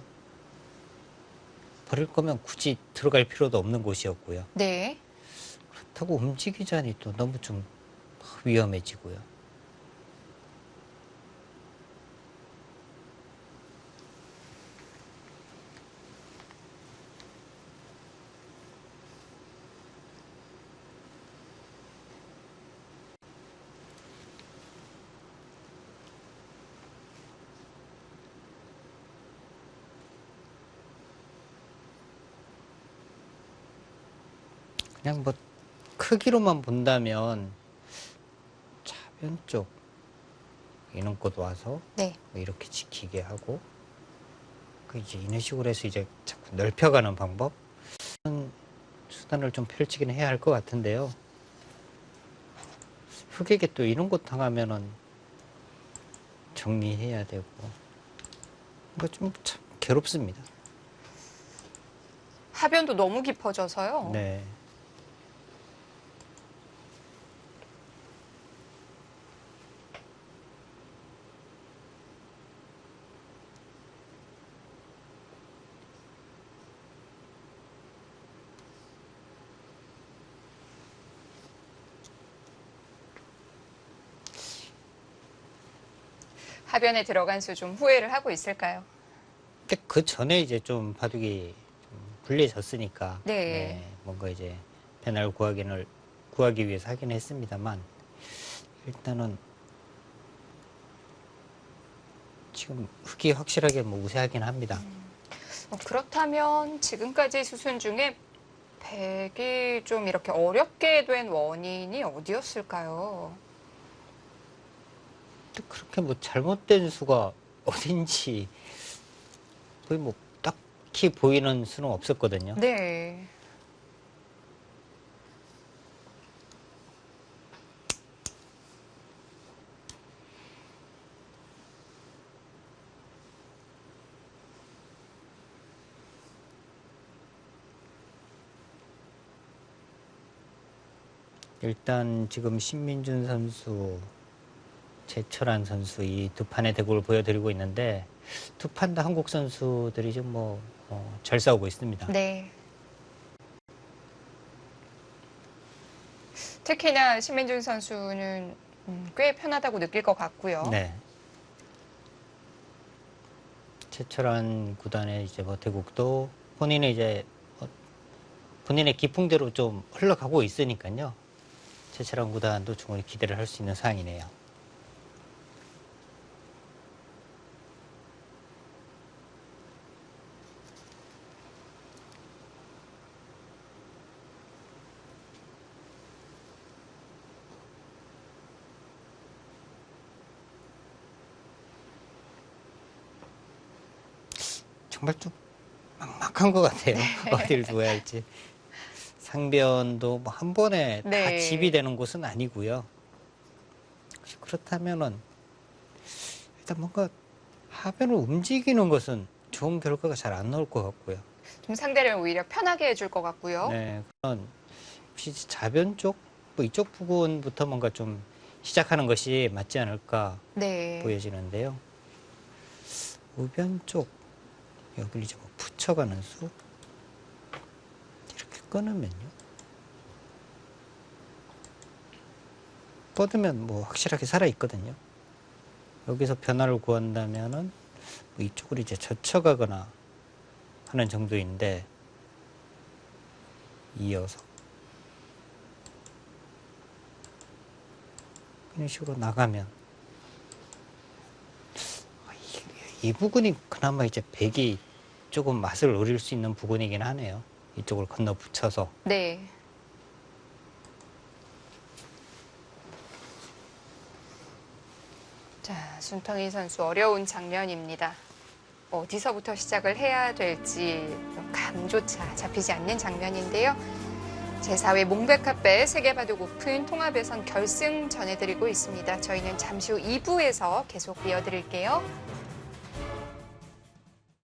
버릴 거면 굳이 들어갈 필요도 없는 곳이었고요. 네. 그렇다고 움직이자니 또 너무 좀 위험해지고요. 그냥 뭐 크기로만 본다면 차변 쪽 이런 곳 와서 네. 뭐 이렇게 지키게 하고 그 이제 이런 식으로 해서 이제 자꾸 넓혀가는 방법 수단을 좀 펼치긴 해야 할 것 같은데요. 흑에게 또 이런 것 당하면은 정리해야 되고 그러니까 좀 참 괴롭습니다. 하변도 너무 깊어져서요. 네. 하변에 들어간 수 좀 후회를 하고 있을까요? 근데 그 전에 이제 좀 바둑이 좀 불리해졌으니까 네. 네, 뭔가 이제 변화를 구하기 위해서 하긴 했습니다만 일단은 지금 흑이 확실하게 뭐 우세하긴 합니다. 그렇다면 지금까지 수순 중에 백이 좀 이렇게 어렵게 된 원인이 어디였을까요? 또 그렇게 뭐 잘못된 수가 어딘지 거의 뭐 딱히 보이는 수는 없었거든요. 네. 일단 지금 신민준 선수, 제철한 선수 이 두 판의 대국을 보여드리고 있는데 두 판 다 한국 선수들이 좀 잘 싸우고 있습니다. 네. 특히나 신민준 선수는 꽤 편하다고 느낄 것 같고요. 네. 최철한 구단의 이제 뭐 대국도 본인의 이제 본인의 기풍대로 좀 흘러가고 있으니까요. 최철한 구단도 충분히 기대를 할 수 있는 상황이네요. 정말 좀 막막한 것 같아요. 어디를 두어야 할지. 상변도 뭐 한 번에 다 네. 집이 되는 곳은 아니고요. 혹시 그렇다면은 일단 뭔가 하변을 움직이는 것은 좋은 결과가 잘 안 나올 것 같고요. 좀 상대를 오히려 편하게 해줄 것 같고요. 네, 그런 혹시 좌변 쪽, 뭐 이쪽 부분부터 뭔가 좀 시작하는 것이 맞지 않을까 네. 보여지는데요. 우변 쪽 여기를 이제 뭐 붙여가는 수 이렇게 끊으면요. 뻗으면 뭐 확실하게 살아 있거든요. 여기서 변화를 구한다면은 뭐 이쪽으로 이제 젖혀가거나 하는 정도인데 이어서 이런 식으로 나가면 이 부분이 그나마 이제 백이 조금 맛을 노릴 수 있는 부분이긴 하네요. 이쪽을 건너 붙여서. 네. 자, 순텅이 선수 어려운 장면입니다. 어디서부터 시작을 해야 될지 좀 감조차 잡히지 않는 장면인데요. 제4회 몽백카페 세계바둑 오픈 통합예선 결승 전해드리고 있습니다. 저희는 잠시 후 2부에서 계속 이어드릴게요.